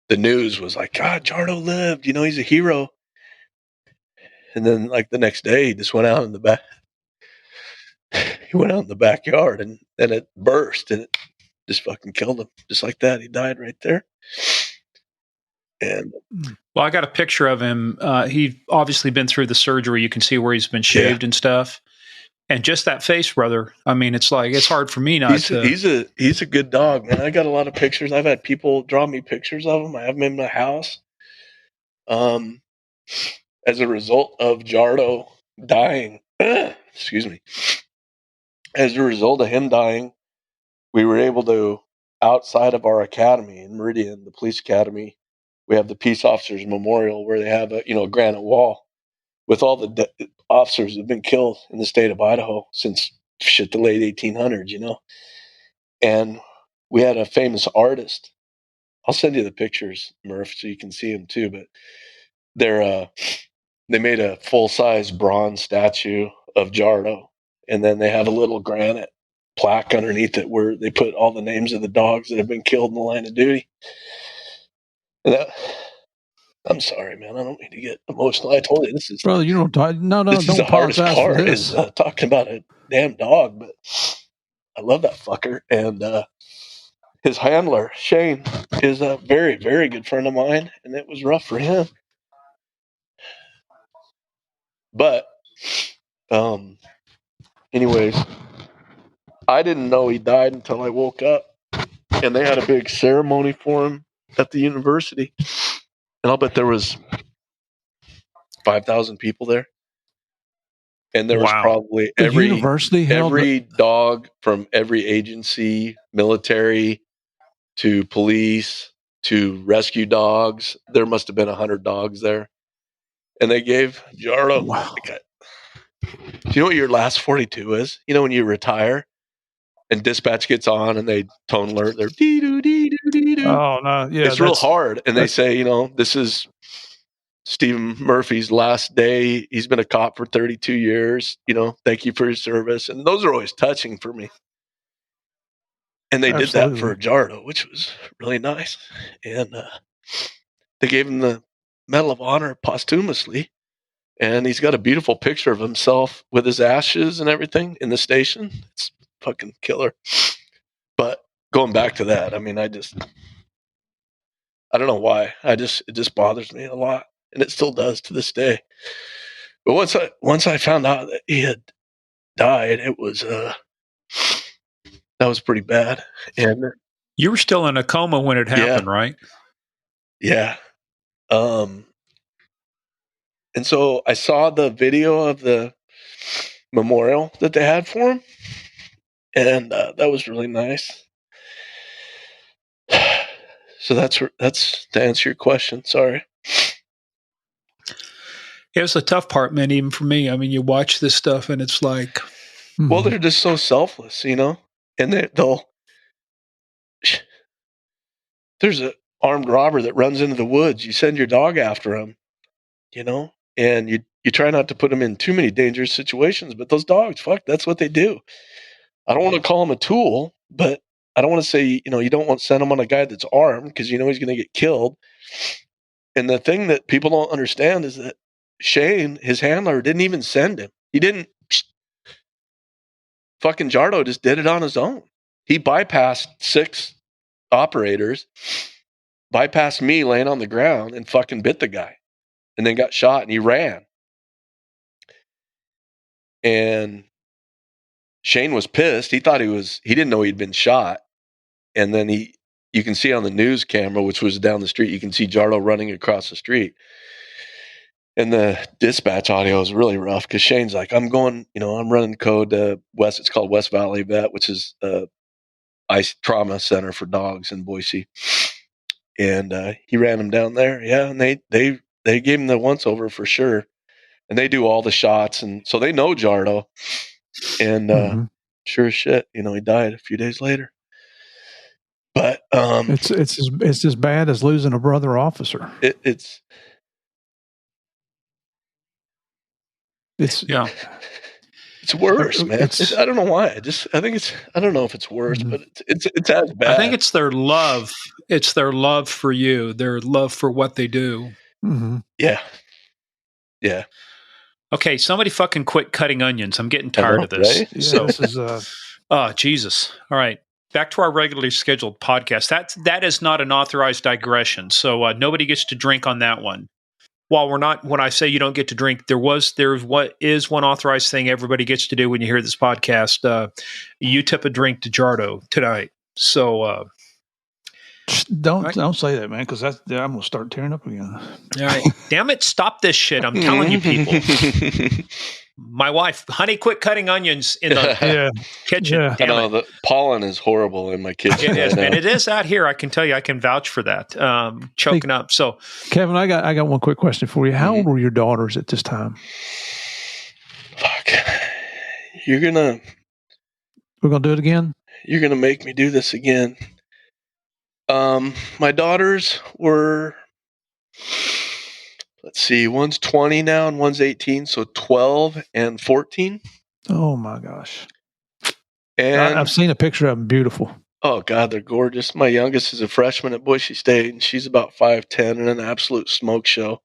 the news was like, God, Jardo lived, you know, he's a hero. And then like the next day, he just went out in the back. He went out in the backyard, and then it burst, and it just fucking killed him. Just like that. He died right there. And well, I got a picture of him. He obviously been through the surgery. You can see where he's been shaved and stuff. And just that face, brother. I mean, it's like, it's hard for me not to. He's a good dog, man. I got a lot of pictures. I've had people draw me pictures of him. I have him in my house. As a result of Jardo dying, excuse me. As a result of him dying, we were able to, outside of our academy in Meridian, the police academy, we have the Peace Officers Memorial where they have a granite wall with all the officers that have been killed in the state of Idaho since the late 1800s, you know. And we had a famous artist. I'll send you the pictures, Murph, so you can see them too. But they made a full-size bronze statue of Jardo, and then they have a little granite plaque underneath it where they put all the names of the dogs that have been killed in the line of duty. And I'm sorry, man. I don't mean to get emotional. I told you this is, brother. You don't talk. No, this don't is the hardest apologize part is talking about a damn dog. But I love that fucker, and his handler Shane is a very, very good friend of mine, and it was rough for him. But, anyways, I didn't know he died until I woke up, and they had a big ceremony for him at the university, and I'll bet there was 5,000 people there, and there was probably every dog from every agency, military to police to rescue dogs. There must have been 100 dogs there, and they gave Jardo. Wow. Do you know what your last 42 is? You know when you retire and dispatch gets on and they tone alert, they're dee doo dee doo dee doo. Oh no, yeah, it's real hard, and they say, you know, this is Stephen Murphy's last day. He's been a cop for 32 years. You know, thank you for your service, and those are always touching for me. And they did that for Jardo, which was really nice, and they gave him the Medal of Honor posthumously. And he's got a beautiful picture of himself with his ashes and everything in the station. It's fucking killer. But going back to that, I mean, I don't know why. It just bothers me a lot, and it still does to this day. But once I found out that he had died, it was that was pretty bad. And you were still in a coma when it happened, right? Yeah. And so I saw the video of the memorial that they had for him, and that was really nice. So that's to answer your question. Sorry. It was the tough part, man, even for me. I mean, you watch this stuff and it's like, well, they're just so selfless, you know, and there's an armed robber that runs into the woods. You send your dog after him, you know, and you try not to put them in too many dangerous situations, but those dogs, fuck, that's what they do. I don't want to call them a tool, but I don't want to say, you know, you don't want to send them on a guy that's armed because you know he's going to get killed. And the thing that people don't understand is that Shane, his handler, didn't even send him. He didn't. Fucking Jardo just did it on his own. He bypassed 6 operators, bypassed me laying on the ground, and fucking bit the guy, and then got shot, and he ran. And Shane was pissed. He thought he didn't know he'd been shot. And then you can see on the news camera, which was down the street, you can see Jardo running across the street. And the dispatch audio is really rough because Shane's like, I'm running code to West. It's called West Valley Vet, which is ICE trauma center for dogs in Boise. And he ran them down there. Yeah, and they gave him the once over for sure. And they do all the shots, and so they know Jardo. And sure as shit, he died a few days later. But it's as bad as losing a brother officer. It's worse, man. I don't know why. I don't know if it's worse, but it's as bad. I think it's their love. It's their love for you. Their love for what they do. Mm-hmm. Yeah. Yeah. Okay, somebody fucking quit cutting onions. I'm getting tired of this. Right? So this is oh, Jesus. All right. Back to our regularly scheduled podcast. That is not an authorized digression. So nobody gets to drink on that one. When I say you don't get to drink, there's what is one authorized thing everybody gets to do when you hear this podcast. You tip a drink to Jardo tonight. So don't say that, man, because I'm gonna start tearing up again. All right. Damn it, stop this shit. I'm telling you people. My wife, honey, quit cutting onions in the kitchen. Yeah. Damn I know, the pollen is horrible in my kitchen. It is, man. It is out here. I can tell you, I can vouch for that. Choking up. So, Kevin, I got one quick question for you. How old were your daughters at this time? Fuck. We're gonna do it again? You're gonna make me do this again. My daughters were, let's see, one's 20 now and one's 18, so 12 and 14. Oh my gosh. And I've seen a picture of them. Beautiful. Oh God, they're gorgeous. My youngest is a freshman at Boise State, and she's about 5'10" and an absolute smoke show.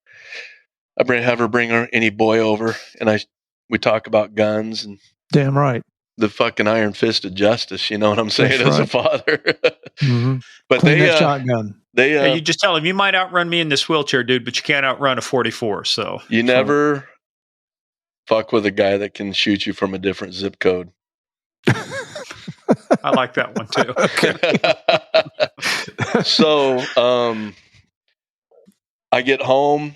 I have her bring any boy over, and we talk about guns and damn right, the fucking iron fist of justice. You know what I'm saying? As a father. But clean that shotgun. You just tell him, you might outrun me in this wheelchair, dude, but you can't outrun a 44. So you never fuck with a guy that can shoot you from a different zip code. I like that one too. So I get home.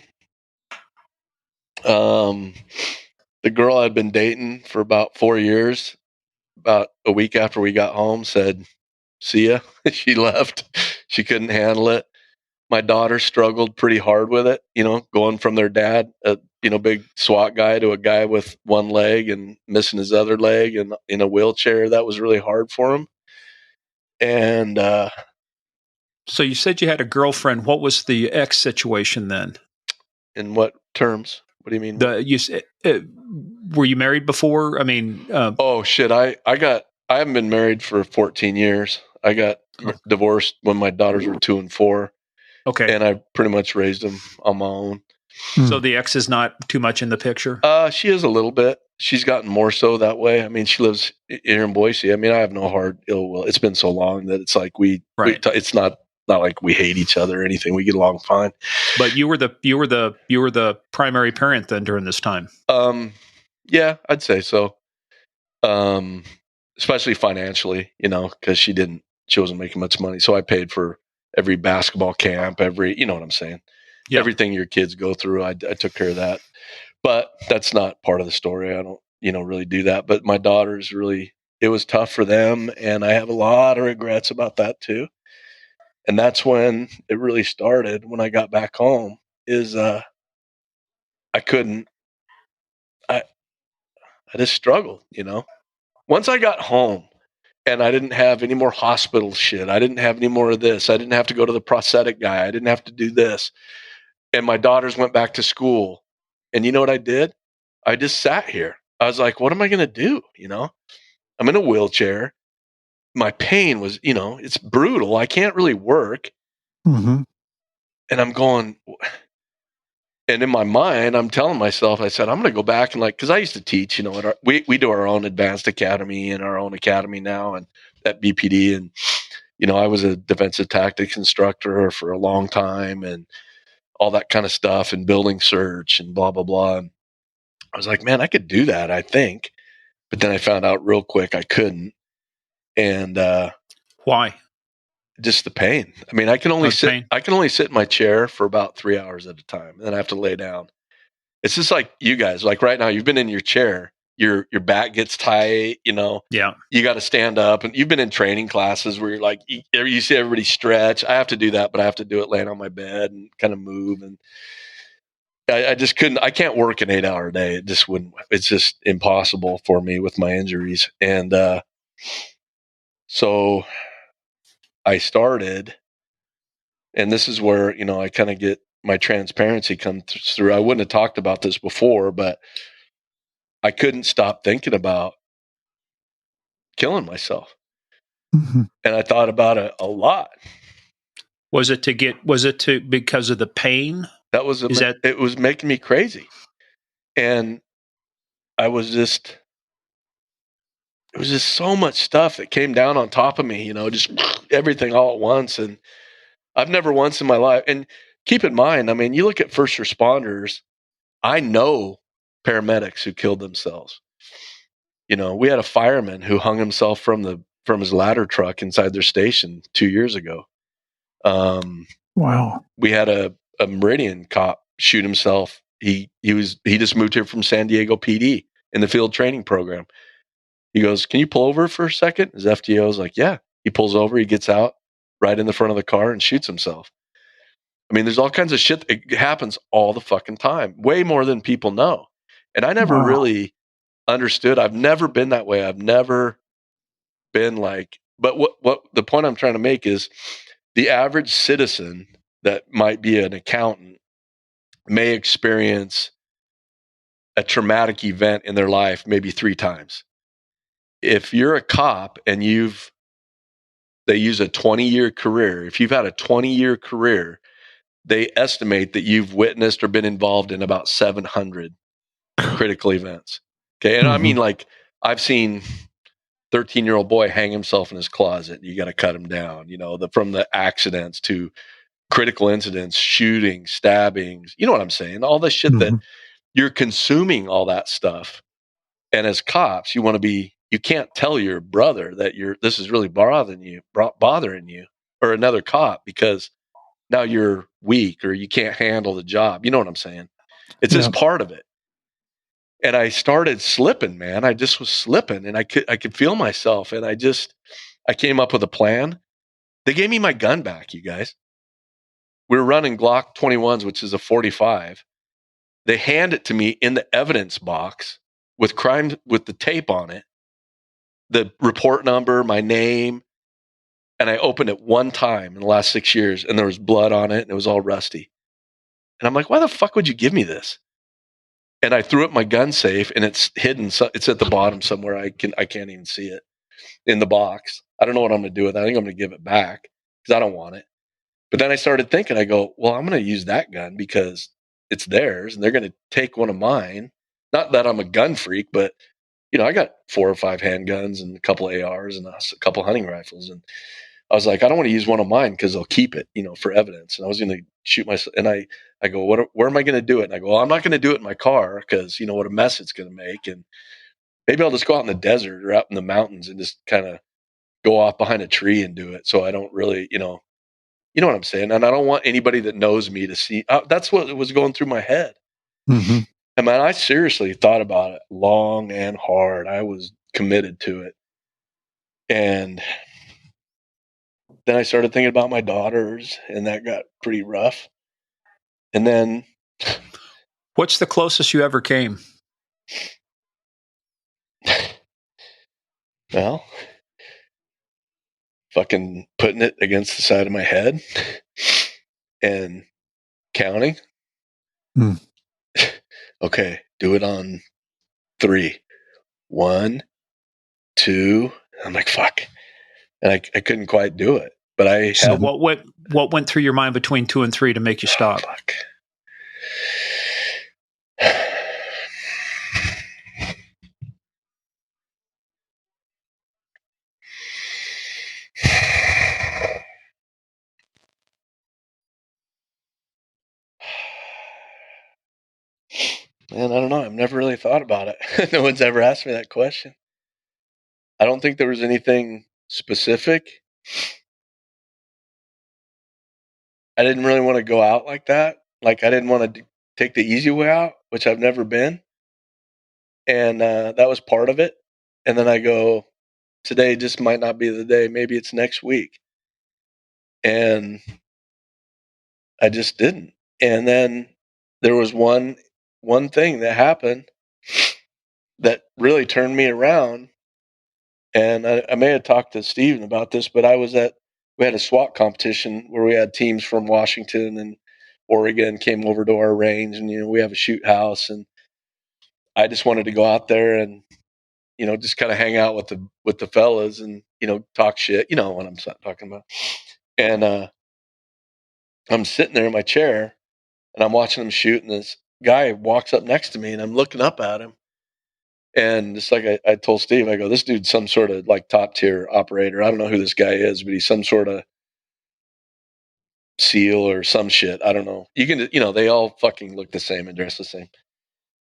The girl I'd been dating for about 4 years, about a week after we got home, said, "See ya." She left. She couldn't handle it. My daughter struggled pretty hard with it, going from their dad, a big SWAT guy, to a guy with one leg and missing his other leg and in a wheelchair. That was really hard for him. And so you said you had a girlfriend. What was the ex situation then? In what terms? What do you mean? Were you married before? I mean, oh shit! I haven't been married for 14 years. I got divorced when my daughters were 2 and 4. Okay, and I pretty much raised them on my own. So the ex is not too much in the picture. She is a little bit. She's gotten more so that way. I mean, she lives here in Boise. I mean, I have no hard ill will. It's been so long that it's like it's not like we hate each other or anything. We get along fine. But you were the primary parent then during this time. Yeah, I'd say so. Especially financially, because she wasn't making much money, so I paid for every basketball camp, you know what I'm saying? Yeah. Everything your kids go through, I took care of that. But that's not part of the story. I don't, really do that. But my daughters it was tough for them, and I have a lot of regrets about that too. And that's when it really started. When I got back home, is I just struggled, Once I got home and I didn't have any more hospital shit, I didn't have any more of this, I didn't have to go to the prosthetic guy, I didn't have to do this. And my daughters went back to school. And you know what I did? I just sat here. I was like, what am I going to do? I'm in a wheelchair. My pain was, it's brutal. I can't really work. Mm-hmm. And I'm going, and in my mind, I'm telling myself, I said, I'm going to go back and because I used to teach, we do our own advanced academy and our own academy now and at BPD. And, I was a defensive tactics instructor for a long time and all that kind of stuff and building search and blah, blah, blah. And I was like, man, I could do that, I think. But then I found out real quick I couldn't. And why? Just the pain. I mean, I can only sit in my chair for about 3 hours at a time. And then I have to lay down. It's just like you guys, like right now, you've been in your chair, your back gets tight, you know. Yeah. You got to stand up, and you've been in training classes where you're like, you see everybody stretch. I have to do that, but I have to do it laying on my bed and kind of move. And I just couldn't. I can't work an 8-hour day. It just wouldn't. It's just impossible for me with my injuries. And so I started, and this is where I kind of get my transparency comes through. I wouldn't have talked about this before, but I couldn't stop thinking about killing myself. Mm-hmm. And I thought about it a lot. Was it because of the pain? It was making me crazy. And it was just so much stuff that came down on top of me, just everything all at once. And I've never once in my life, and keep in mind, I mean, you look at first responders, I know paramedics who killed themselves. We had a fireman who hung himself from his ladder truck inside their station 2 years ago. Wow. We had a Meridian cop shoot himself. He just moved here from San Diego PD in the field training program. He goes, "Can you pull over for a second?" His FTO's like, "Yeah." He pulls over, he gets out right in the front of the car and shoots himself. I mean, there's all kinds of shit. It happens all the fucking time, way more than people know. And I never really understood. I've never been that way. I've never been like, but what the point I'm trying to make is the average citizen that might be an accountant may experience a traumatic event in their life maybe 3 times. If you're a cop and they use a 20-year career, if you've had a 20-year career, they estimate that you've witnessed or been involved in about 700 critical events. Okay. And I mean, like, I've seen 13-year-old boy hang himself in his closet. You got to cut him down, from the accidents to critical incidents, shootings, stabbings, you know what I'm saying? All the shit that you're consuming, all that stuff. And as cops, you can't tell your brother that this is really bothering you, or another cop, because now you're weak or you can't handle the job. You know what I'm saying? It's just part of it. And I started slipping, man. I just was slipping, and I could feel myself. And I came up with a plan. They gave me my gun back, you guys. We were running Glock 21s, which is a 45. They hand it to me in the evidence box with the tape on it, the report number, my name. And I opened it one time in the last 6 years, and there was blood on it, and it was all rusty. And I'm like, why the fuck would you give me this? And I threw up my gun safe, and it's hidden. So it's at the bottom somewhere. I can't even see it in the box. I don't know what I'm going to do with it. I think I'm going to give it back because I don't want it. But then I started thinking, I go, well, I'm going to use that gun because it's theirs, and they're going to take one of mine. Not that I'm a gun freak, but I got 4 or 5 handguns and a couple of ARs and a couple hunting rifles. And I was like, I don't want to use one of mine because they'll keep it, for evidence. And I was going to shoot myself. And I go, where am I going to do it? And I go, well, I'm not going to do it in my car because what a mess it's going to make. And maybe I'll just go out in the desert or out in the mountains and just kind of go off behind a tree and do it. So I don't really, you know what I'm saying? And I don't want anybody that knows me to see. That's what was going through my head. Mm-hmm. And man, I seriously thought about it long and hard. I was committed to it. And then I started thinking about my daughters, and that got pretty rough. And then, what's the closest you ever came? Well, fucking putting it against the side of my head and counting. Okay, do it on 3. 1, 2. I'm like, fuck. And I couldn't quite do it. But I So what went through your mind between 2 and 3 to make you stop? Fuck. Man, I don't know. I've never really thought about it. No one's ever asked me that question. I don't think there was anything specific. I didn't really want to go out like that. Like, I didn't want to take the easy way out. which I've never been. And that was part of it. And then I go, today just might not be the day. Maybe it's next week. And I just didn't. And then there was one thing that happened that really turned me around. And I may have talked to Steven about this, but we had a SWAT competition where we had teams from Washington and Oregon came over to our range, and we have a shoot house, and I just wanted to go out there and just kind of hang out with the fellas and talk shit. You know what I'm talking about. And I'm sitting there in my chair and I'm watching them shoot, and this guy walks up next to me, and I'm looking up at him. And just like I told Steve, I go, this dude's some sort of like top tier operator. I don't know who this guy is, but he's some sort of SEAL or some shit. I don't know. They all fucking look the same and dress the same.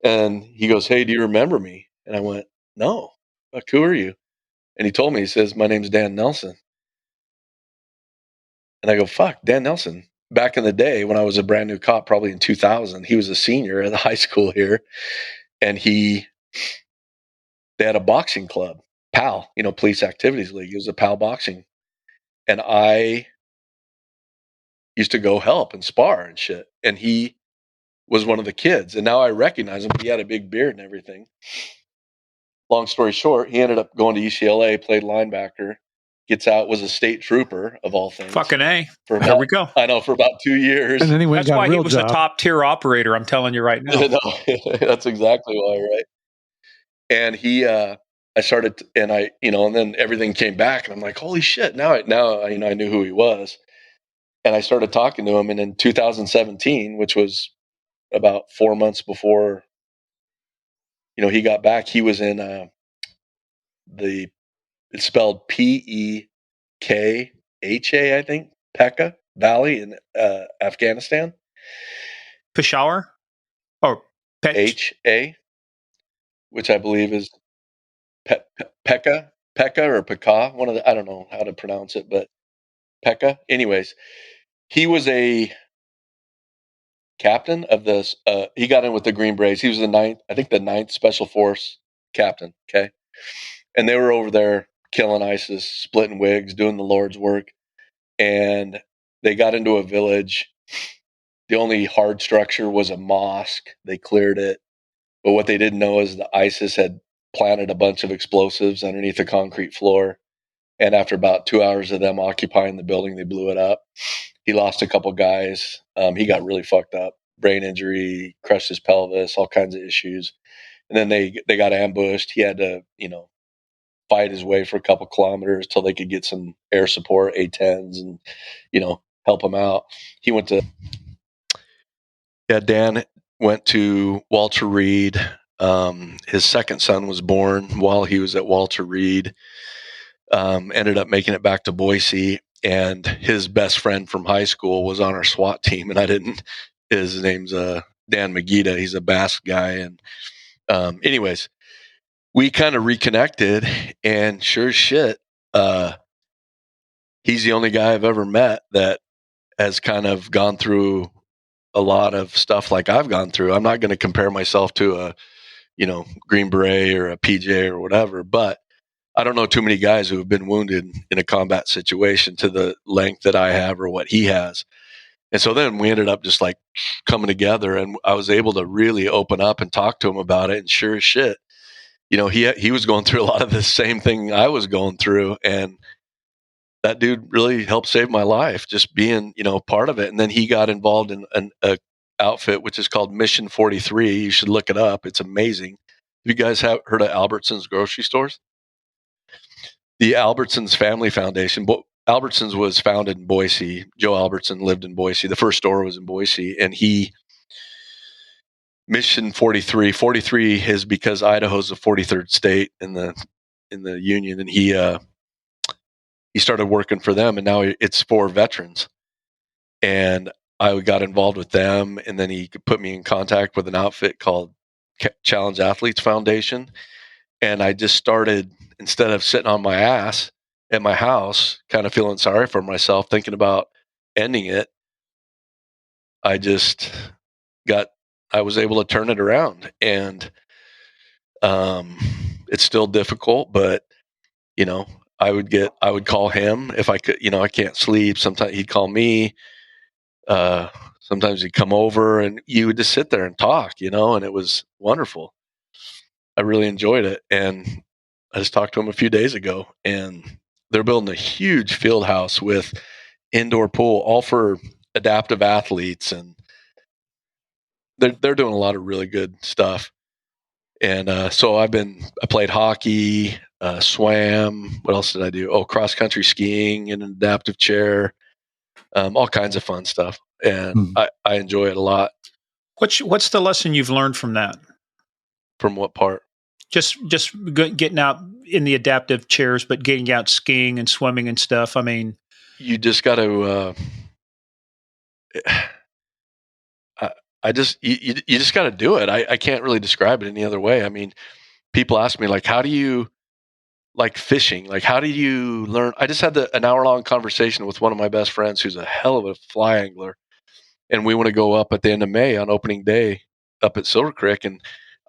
And he goes, hey, do you remember me? And I went, no. Fuck, who are you? And he told me, he says, my name's Dan Nelson. And I go, fuck, Dan Nelson. Back in the day when I was a brand new cop, probably in 2000, he was a senior at the high school here. And they had a boxing club, PAL, Police Activities League. It was a PAL boxing. And I used to go help and spar and shit. And he was one of the kids. And now I recognize him. He had a big beard and everything. Long story short, he ended up going to UCLA, played linebacker, gets out, was a state trooper of all things. Fucking A. There we go. I know, for about 2 years. And then he went That's and got why a real he was job. a top tier operator. I'm telling you right now. No, that's exactly why, right? And I started, and and then everything came back, and I'm like, holy shit! Now I knew who he was, and I started talking to him. And in 2017, which was about 4 months before, he got back, he was in it's spelled Pekha, I think, Pekka Valley in Afghanistan. Peshawar? Or HA, which I believe is Pekka or Pekka, one of the, I don't know how to pronounce it, but Pekka. Anyways, he was a captain of this. He got in with the Green Berets. He was the ninth Special Force captain. Okay. And they were over there killing ISIS, splitting wigs, doing the Lord's work. And they got into a village. The only hard structure was a mosque. They cleared it. But what they didn't know is the ISIS had planted a bunch of explosives underneath the concrete floor. And after about 2 hours of them occupying the building, they blew it up. He lost a couple guys. He got really fucked up, brain injury, crushed his pelvis, all kinds of issues. And then they got ambushed. He had to, fight his way for a couple kilometers till they could get some air support, A-10s, and, help him out. Dan went to Walter Reed. His second son was born while he was at Walter Reed. Ended up making it back to Boise, and his best friend from high school was on our SWAT team, and his name's Dan Magida. He's a Basque guy. And anyways, we kind of reconnected, and sure as shit, he's the only guy I've ever met that has kind of gone through a lot of stuff like I've gone through. I'm not going to compare myself to a, Green Beret or a PJ or whatever, but I don't know too many guys who have been wounded in a combat situation to the length that I have or what he has. And so then we ended up just like coming together, and I was able to really open up and talk to him about it. And sure as shit, he was going through a lot of the same thing I was going through. And that dude really helped save my life, just being, part of it. And then he got involved in a outfit, which is called Mission 43. You should look it up. It's amazing. Have you guys heard of Albertsons grocery stores? The Albertsons Family Foundation. Albertsons was founded in Boise. Joe Albertson lived in Boise. The first store was in Boise, and Mission 43. 43 is because Idaho's the 43rd state in the union, and he started working for them, and now it's for veterans. And I got involved with them, and then he put me in contact with an outfit called Challenge Athletes Foundation. And I just started, instead of sitting on my ass at my house, kind of feeling sorry for myself, thinking about ending it, I just got I was able to turn it around. And it's still difficult, but I would call him if I could. I can't sleep. Sometimes he'd call me. Sometimes he'd come over, and you would just sit there and talk, and it was wonderful. I really enjoyed it. And I just talked to him a few days ago, and they're building a huge field house with indoor pool, all for adaptive athletes, and they're doing a lot of really good stuff. And so I played hockey, swam. What else did I do? Oh, cross country skiing in an adaptive chair, all kinds of fun stuff. And I enjoy it a lot. What's the lesson you've learned from that? From what part? Just getting out in the adaptive chairs, but getting out skiing and swimming and stuff. I mean, you just got to. You just got to do it. I can't really describe it any other way. I mean, people ask me, like, how do you like fishing? Like, how do you learn? I just had an hour-long conversation with one of my best friends who's a hell of a fly angler. And we want to go up at the end of May on opening day up at Silver Creek. And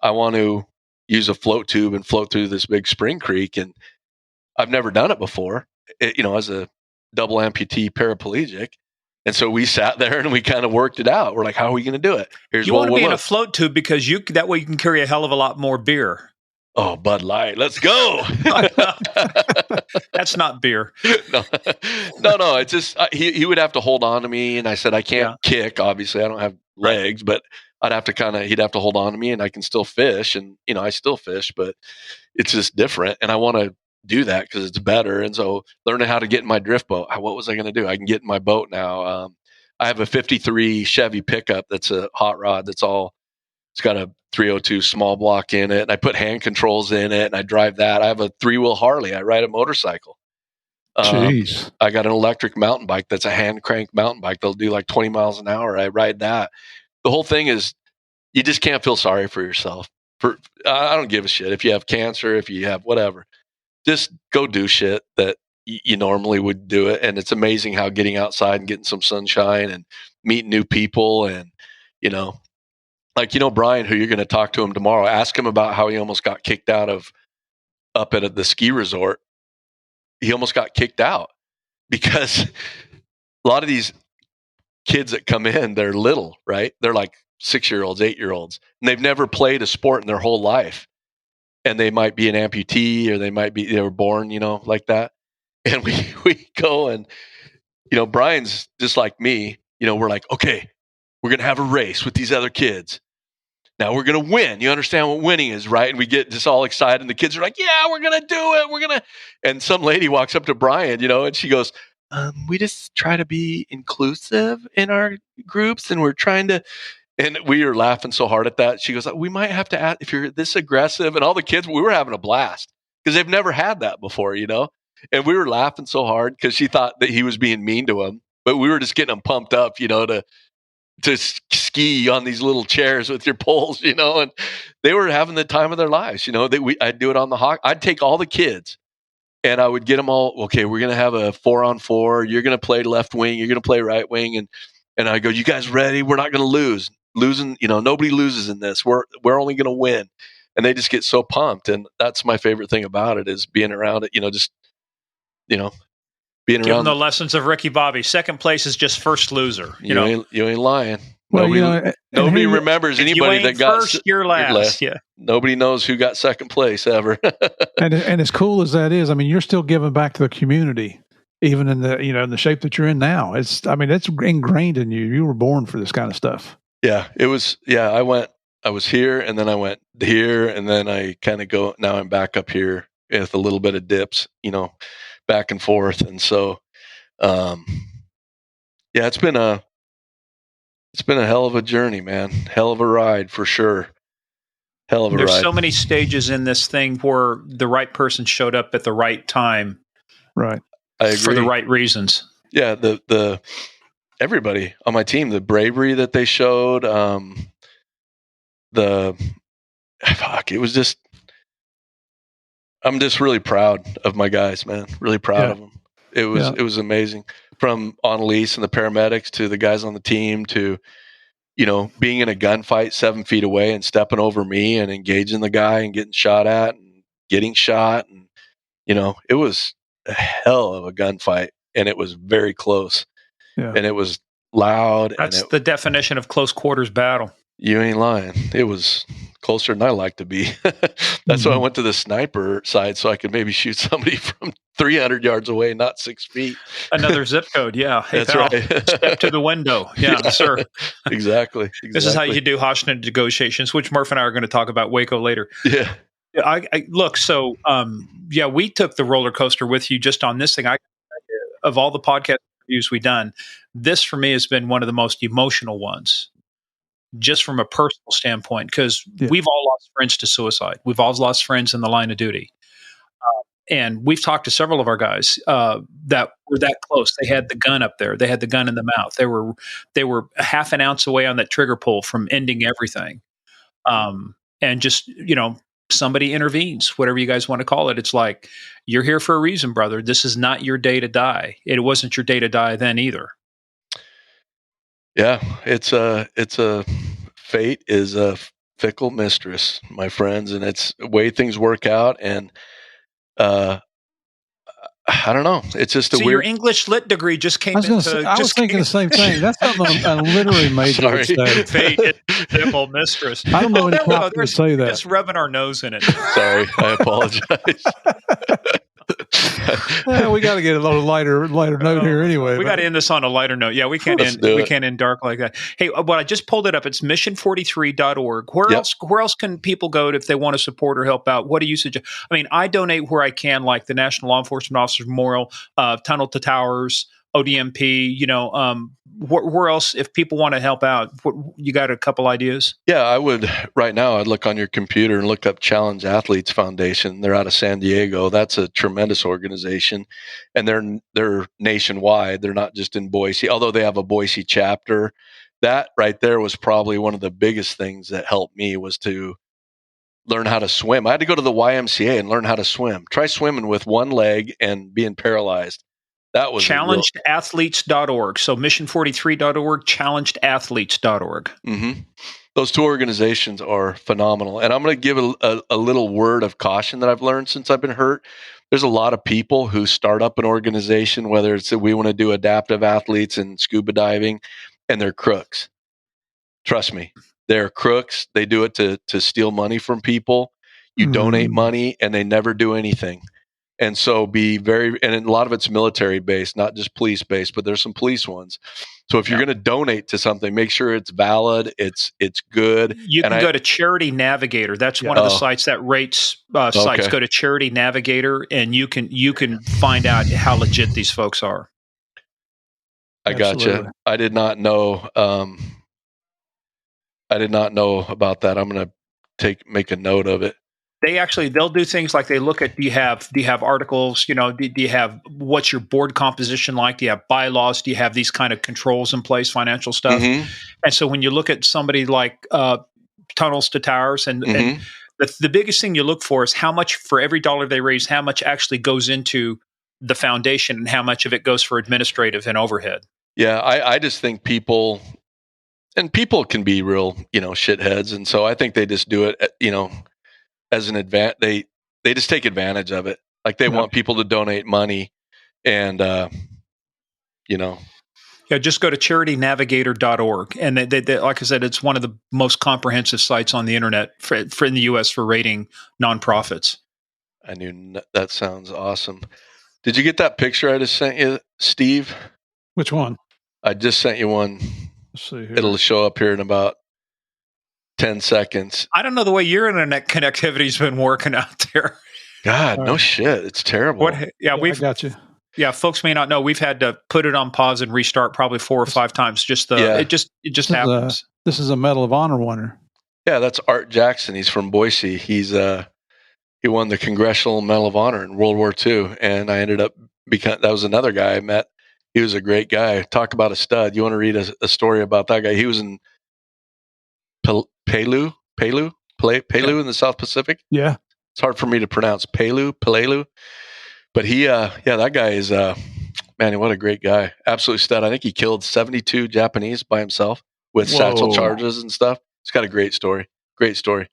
I want to use a float tube and float through this big spring creek. And I've never done it before, as a double amputee paraplegic. And so we sat there and we kind of worked it out. We're like, how are we going to do it? You want to be in a float tube because that way you can carry a hell of a lot more beer. Oh, Bud Light, let's go. That's not beer. No. It's just he would have to hold on to me, and I said I can't kick. Obviously, I don't have legs, but he'd have to hold on to me, and I can still fish, and I still fish, but it's just different, and I want to do that because it's better. And so learning how to get in my drift boat. What was I going to do? I can get in my boat now. I have a '53 Chevy pickup that's a hot rod. It's got a 302 small block in it, and I put hand controls in it, and I drive that. I have a 3-wheel Harley. I ride a motorcycle. Jeez. I got an electric mountain bike that's a hand crank mountain bike. They'll do like 20 miles an hour. I ride that. The whole thing is you just can't feel sorry for yourself. I don't give a shit if you have cancer, if you have whatever. Just go do shit that you normally would do it. And it's amazing how getting outside and getting some sunshine and meeting new people and, like, Brian, who you're going to talk to him tomorrow, ask him about how he almost got kicked out of up at the ski resort. He almost got kicked out because a lot of these kids that come in, they're little, right? They're like 6-year-olds, 8-year-olds, and they've never played a sport in their whole life. And they might be an amputee, or they were born, like that. And we go and, Brian's just like me, we're like, okay, we're going to have a race with these other kids. Now we're going to win. You understand what winning is, right? And we get just all excited. And the kids are like, yeah, we're going to do it. And some lady walks up to Brian, and she goes, we just try to be inclusive in our groups. And we're trying to, and we were laughing so hard at that. She goes, we might have to ask if you're this aggressive. And all the kids, we were having a blast because they've never had that before, And we were laughing so hard because she thought that he was being mean to them. But we were just getting them pumped up, to ski on these little chairs with your poles, and they were having the time of their lives. I'd do it on the hawk. I'd take all the kids and I would get them all. Okay, we're going to have a 4-on-4. You're going to play left wing. You're going to play right wing. And I go, you guys ready? We're not going to lose. Losing, nobody loses in this. We're only going to win. And they just get so pumped. And that's my favorite thing about it is being around it, being Give around. them the lessons of Ricky Bobby. Second place is just first loser. You ain't lying. Well, nobody remembers anybody that got first. You're last. Yeah. Nobody knows who got second place ever. and as cool as that is, I mean, you're still giving back to the community, even in the in the shape that you're in now. It's ingrained in you. You were born for this kind of stuff. Yeah, it was. Yeah, I was here, and then I went here, and then I kind of go. Now I'm back up here with a little bit of dips, back and forth, and so, yeah, it's been a hell of a journey, man. Hell of a ride for sure. Hell of a ride. There's so many stages in this thing where the right person showed up at the right time, right? I agree. For the right reasons. Yeah, the everybody on my team, the bravery that they showed, it was just. I'm just really proud of my guys, man. Really proud of them. It was amazing. From Annalise and the paramedics to the guys on the team to, being in a gunfight 7 feet away and stepping over me and engaging the guy and getting shot at and getting shot. And, it was a hell of a gunfight, and it was very close. Yeah. And it was loud. That's the definition of close quarters battle. You ain't lying. It was closer than I like to be. That's why I went to the sniper side, so I could maybe shoot somebody from 300 yards away, not 6 feet. Another zip code. Yeah. Hey, That's pal, right. Step to the window. Yeah, sir. Exactly. This is how you do hostage negotiations, which Murph and I are going to talk about Waco later. Yeah. I look, so we took the roller coaster with you just on this thing. Of all the podcast reviews we've done, this for me has been one of the most emotional ones, just from a personal standpoint, because we've all lost friends to suicide. We've all lost friends in the line of duty. And we've talked to several of our guys that were that close. They had the gun up there. They had the gun in the mouth. They were a half an ounce away on that trigger pull from ending everything. And just, somebody intervenes, whatever you guys want to call it. It's like, you're here for a reason, brother. This is not your day to die. It wasn't your day to die then either. Yeah, it's a fate is a fickle mistress, my friends, and it's the way things work out. And I don't know. It's just a weird. Your English lit degree just came. I was thinking the same thing. That's something a literary major would say. Fate is a fickle mistress. I don't know any cops would say that. Just rubbing our nose in it. Sorry, I apologize. We got to get a little lighter note here anyway. We got to end this on a lighter note. Yeah, we can't end dark like that. Hey, I just pulled it up. It's mission43.org. Where else can people go if they want to support or help out? What do you suggest? I mean, I donate where I can, like the National Law Enforcement Officers Memorial, Tunnel to Towers, ODMP, where else, if people want to help out, you got a couple ideas? Yeah, I would, right now, I'd look on your computer and look up Challenge Athletes Foundation. They're out of San Diego. That's a tremendous organization, and they're nationwide. They're not just in Boise, although they have a Boise chapter. That right there was probably one of the biggest things that helped me, was to learn how to swim. I had to go to the YMCA and learn how to swim. Try swimming with one leg and being paralyzed. That was challengedathletes.org. So mission43.org, challengedathletes.org. Mm-hmm. Those two organizations are phenomenal. And I'm going to give a little word of caution that I've learned since I've been hurt. There's a lot of people who start up an organization, whether it's that we want to do adaptive athletes and scuba diving, and they're crooks. Trust me, they're crooks. They do it to steal money from people. You donate money and they never do anything. And so and a lot of it's military based, not just police based, but there's some police ones. So if you're going to donate to something, make sure it's valid, it's good. You can go to Charity Navigator. That's one of the sites that rates sites. Okay. Go to Charity Navigator, and you can find out how legit these folks are. I gotcha. I did not know. I did not know about that. I'm going to make a note of it. They'll do things like they look at, do you have articles, do you have, what's your board composition like? Do you have bylaws? Do you have these kind of controls in place, financial stuff? Mm-hmm. And so when you look at somebody like Tunnels to Towers, and the biggest thing you look for is how much, for every dollar they raise, how much actually goes into the foundation and how much of it goes for administrative and overhead. Yeah, I just think people can be real, shitheads. And so I think they just do it, as an advantage. They just take advantage of it. Like they want people to donate money, and just go to charitynavigator.org, and they, like I said, it's one of the most comprehensive sites on the internet for in the U.S. for rating nonprofits. I knew that sounds awesome. Did you get that picture I just sent you, Steve? Which one? I just sent you one. Let's see here. It'll show up here in about 10 seconds. I don't know the way your internet connectivity's been working out there. God, no shit. It's terrible. I got you. Yeah, folks may not know, we've had to put it on pause and restart probably 4 or 5 times. It just happens. This is a Medal of Honor winner. Yeah, that's Art Jackson. He's from Boise. He won the Congressional Medal of Honor in World War II, and I ended up that was another guy I met. He was a great guy. Talk about a stud. You want to read a story about that guy? He was in Palu in the South Pacific. Yeah. It's hard for me to pronounce Palu. But he, that guy is, man, what a great guy. Absolute stud. I think he killed 72 Japanese by himself. with satchel Whoa. charges and stuff. It's got a great story. Great story.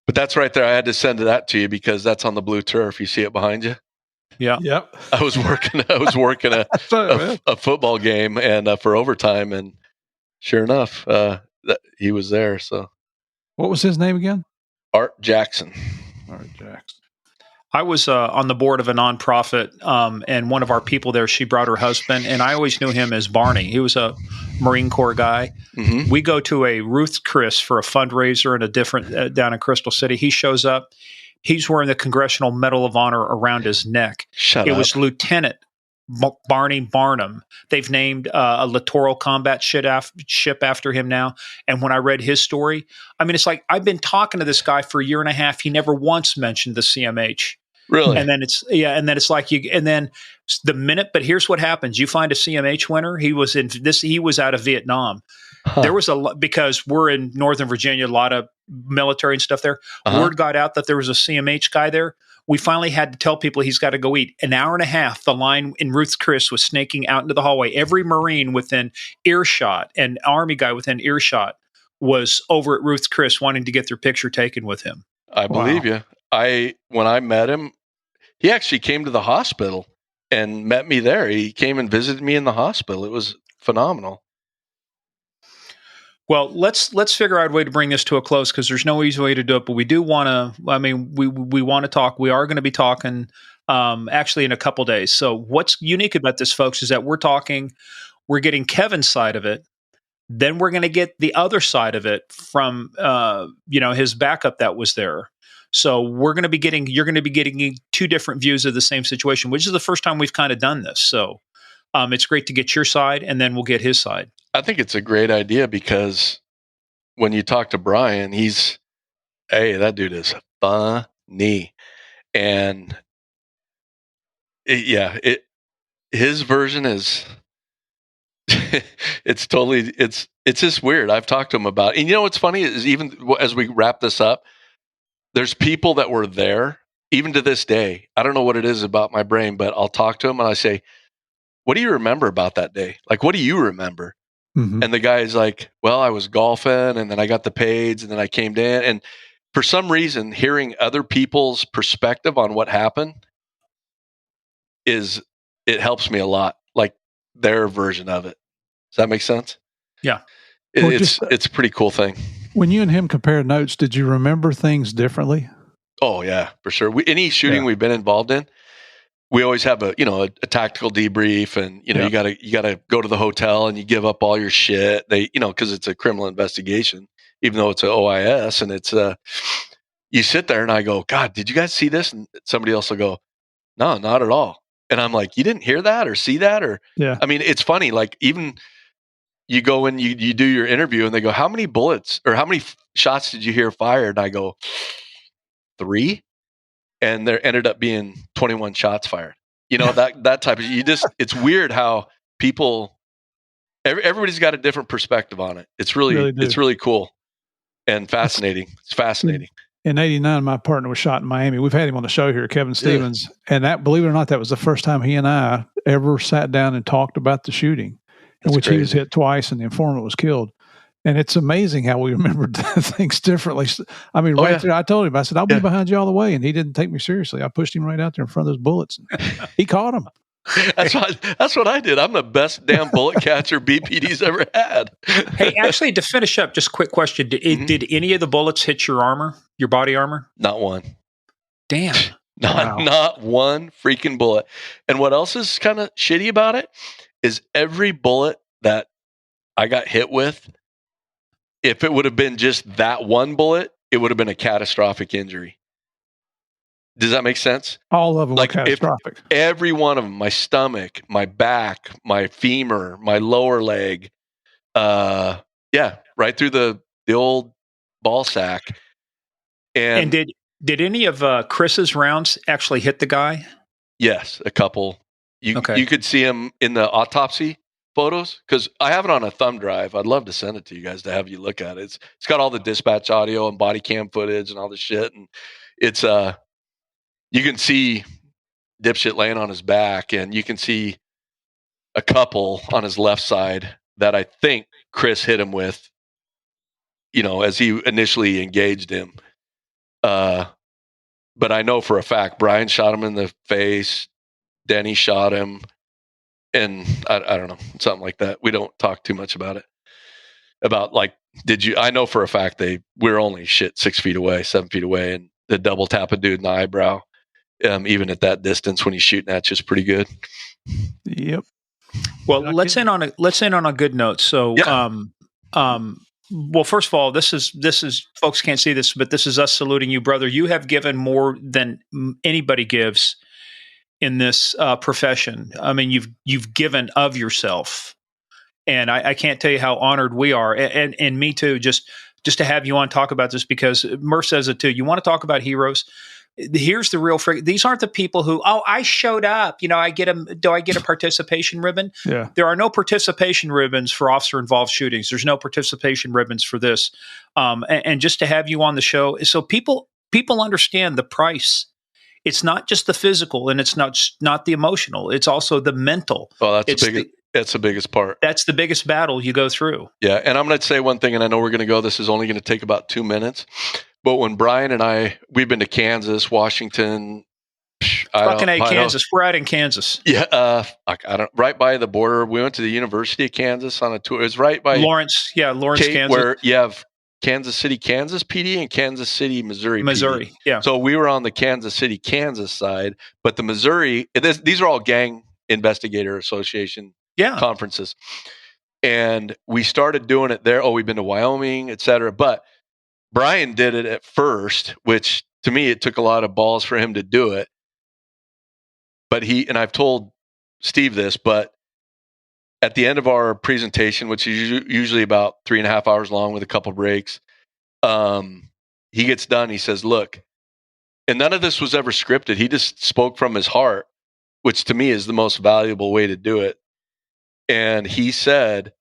But that's right there. I had to send that to you because that's on the blue turf. You see it behind you? Yeah. Yep. I was working a football game and for overtime, and sure enough, he was there. So What was his name again? Art Jackson. Art Jackson. I was on the board of a nonprofit, and one of our people there, she brought her husband, and I always knew him as Barney. He was a Marine Corps guy. Mm-hmm. We go to a Ruth's Chris for a fundraiser in a different down in Crystal City. He shows up. He's wearing the Congressional Medal of Honor around his neck. Shut It up. was Lieutenant Barney Barnum. They've named a littoral combat ship after him now. And when I read his story, I mean, it's like I've been talking to this guy for a year and a half. He never once mentioned the CMH. Really? And then it's like and then the minute, but here's what happens. You find a CMH winner. He was out of Vietnam. Huh. There was because we're in Northern Virginia, a lot of military and stuff there. Uh-huh. Word got out that there was a CMH guy there. We finally had to tell people he's got to go eat. An hour and a half, the line in Ruth's Chris was snaking out into the hallway. Every Marine within earshot and Army guy within earshot was over at Ruth's Chris wanting to get their picture taken with him. I believe you. When I met him, he actually came to the hospital and met me there. He came and visited me in the hospital. It was phenomenal. Well, let's figure out a way to bring this to a close because there's no easy way to do it. But we do want to. I mean, we want to talk. We are going to be talking actually in a couple days. So what's unique about this, folks, is that we're getting Kevin's side of it. Then we're going to get the other side of it from his backup that was there. So you're going to be getting two different views of the same situation, which is the first time we've kind of done this. So it's great to get your side, and then we'll get his side. I think it's a great idea because when you talk to Brian, that dude is funny. And his version is, it's just weird. I've talked to him about it. And you know what's funny is even as we wrap this up, there's people that were there, even to this day. I don't know what it is about my brain, but I'll talk to him and I say, what do you remember about that day? Like, what do you remember? Mm-hmm. And the guy's like, well, I was golfing and then I got the page and then I came down. And for some reason, hearing other people's perspective on what happened it helps me a lot. Like their version of it. Does that make sense? Yeah. It's a pretty cool thing. When you and him compared notes, did you remember things differently? Oh yeah, for sure. Any shooting we've been involved in, we always have a tactical debrief, and you gotta go to the hotel and you give up all your shit. They because it's a criminal investigation, even though it's an OIS, and it's you sit there and I go, God, did you guys see this? And somebody else will go, no, not at all. And I'm like, you didn't hear that or see that? Or I mean, it's funny. Like even you go and you do your interview and they go, how many bullets or how many shots did you hear fired? And I go, 3. And there ended up being 21 shots fired. That type of, it's weird how people, everybody's got a different perspective on it. It's really cool and fascinating. It's fascinating. In 89, my partner was shot in Miami. We've had him on the show here, Kevin Stevens. Yeah. And that, believe it or not, that was the first time he and I ever sat down and talked about the shooting, in which he was hit twice and the informant was killed. And it's amazing how we remembered things differently. I mean, there, I told him, I said, I'll be behind you all the way. And he didn't take me seriously. I pushed him right out there in front of those bullets. And he caught them. That's what I did. I'm the best damn bullet catcher BPD's ever had. Hey, actually, to finish up, just a quick question. Did any of the bullets hit your armor, your body armor? Not one. Damn. Not one freaking bullet. And what else is kind of shitty about it is every bullet that I got hit with, if it would have been just that one bullet, it would have been a catastrophic injury. Does that make sense? All of them were catastrophic. Every one of them, my stomach, my back, my femur, my lower leg, right through the old ball sack. And did any of Chris's rounds actually hit the guy? Yes, a couple. You could see him in the autopsy photos because I have it on a thumb drive. I'd love to send it to you guys to have you look at it. It's got all the dispatch audio and body cam footage and all the shit, and it's you can see dipshit laying on his back, and you can see a couple on his left side. that I think Chris hit him with, as he initially engaged him. But I know for a fact Brian shot him in the face, Denny shot him, and I don't know, something like that. We don't talk too much about it. About like, I know for a fact we're only 6 feet away, 7 feet away, and the double tap a dude in the eyebrow, even at that distance when he's shooting at you, is pretty good. Yep. Well, let's end on a good note. So, well, first of all, this is folks can't see this, but this is us saluting you, brother. You have given more than anybody gives in this profession. I mean, you've given of yourself, and I can't tell you how honored we are, and me too. Just to have you on talk about this, because Murph says it too. You want to talk about heroes? Here's the real these aren't the people who, I showed up, do I get a participation ribbon? Yeah. There are no participation ribbons for officer involved shootings. There's no participation ribbons for this. And just to have you on the show, so people understand the price. It's not just the physical, and it's not the emotional. It's also the mental. Well, that's the biggest part. That's the biggest battle you go through. Yeah. And I'm going to say one thing, and I know we're going to go, this is only going to take about 2 minutes. But when Brian and we've been to Kansas, Washington, Kansas. We're out in Kansas. Yeah, right by the border. We went to the University of Kansas on a tour. It's right by Lawrence, Kansas, where you have Kansas City, Kansas PD, and Kansas City, Missouri. PD. Yeah. So we were on the Kansas City, Kansas side, but the Missouri. These are all Gang Investigator Association conferences, and we started doing it there. We've been to Wyoming, etc. But Brian did it at first, which to me, it took a lot of balls for him to do it. But I've told Steve this, but at the end of our presentation, which is usually about 3.5 hours long with a couple breaks, he gets done. He says, look, and none of this was ever scripted. He just spoke from his heart, which to me is the most valuable way to do it. And he said,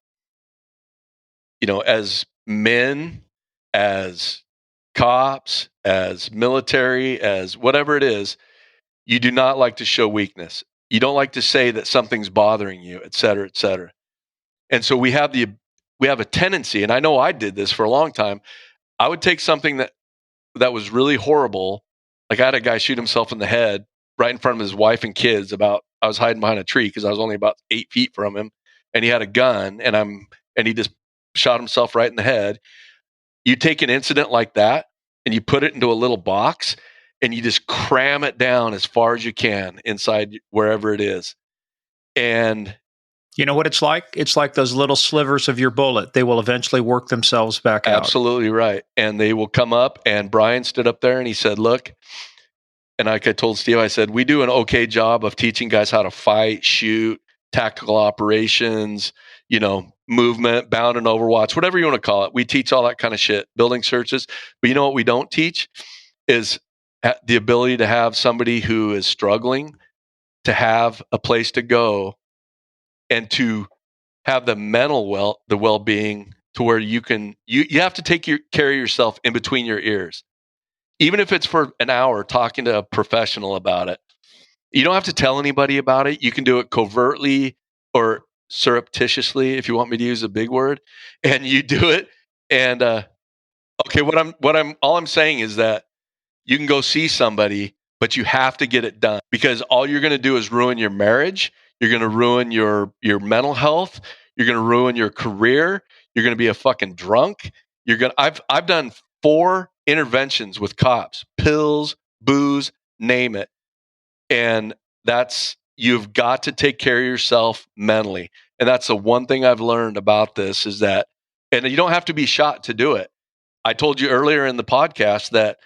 as men, as cops, as military, as whatever it is, you do not like to show weakness. You don't like to say that something's bothering you, et cetera, et cetera. And so we have a tendency, and I know I did this for a long time. I would take something that was really horrible. Like I had a guy shoot himself in the head right in front of his wife and kids. I was hiding behind a tree because I was only about 8 feet from him, and he had a gun, and he just shot himself right in the head. You take an incident like that and you put it into a little box and you just cram it down as far as you can inside wherever it is. And you know what it's like? It's like those little slivers of your bullet. They will eventually work themselves back out. Absolutely right. And they will come up. And Brian stood up there and he said, look, and like I told Steve, I said, we do an okay job of teaching guys how to fight, shoot, tactical operations, movement, bound and overwatch, whatever you want to call it. We teach all that kind of shit, building searches. But you know what we don't teach is the ability to have somebody who is struggling to have a place to go and to have the mental the well-being to where you have to carry yourself in between your ears. Even if it's for an hour talking to a professional about it. You don't have to tell anybody about it. You can do it covertly or surreptitiously, if you want me to use a big word, and you do it. And okay, all I'm saying is that you can go see somebody, but you have to get it done, because all you're going to do is ruin your marriage. You're going to ruin your mental health. You're going to ruin your career. You're going to be a fucking drunk. I've done 4 interventions with cops, pills, booze, name it. And you've got to take care of yourself mentally. And that's the one thing I've learned about this is that, and you don't have to be shot to do it. I told you earlier in the podcast that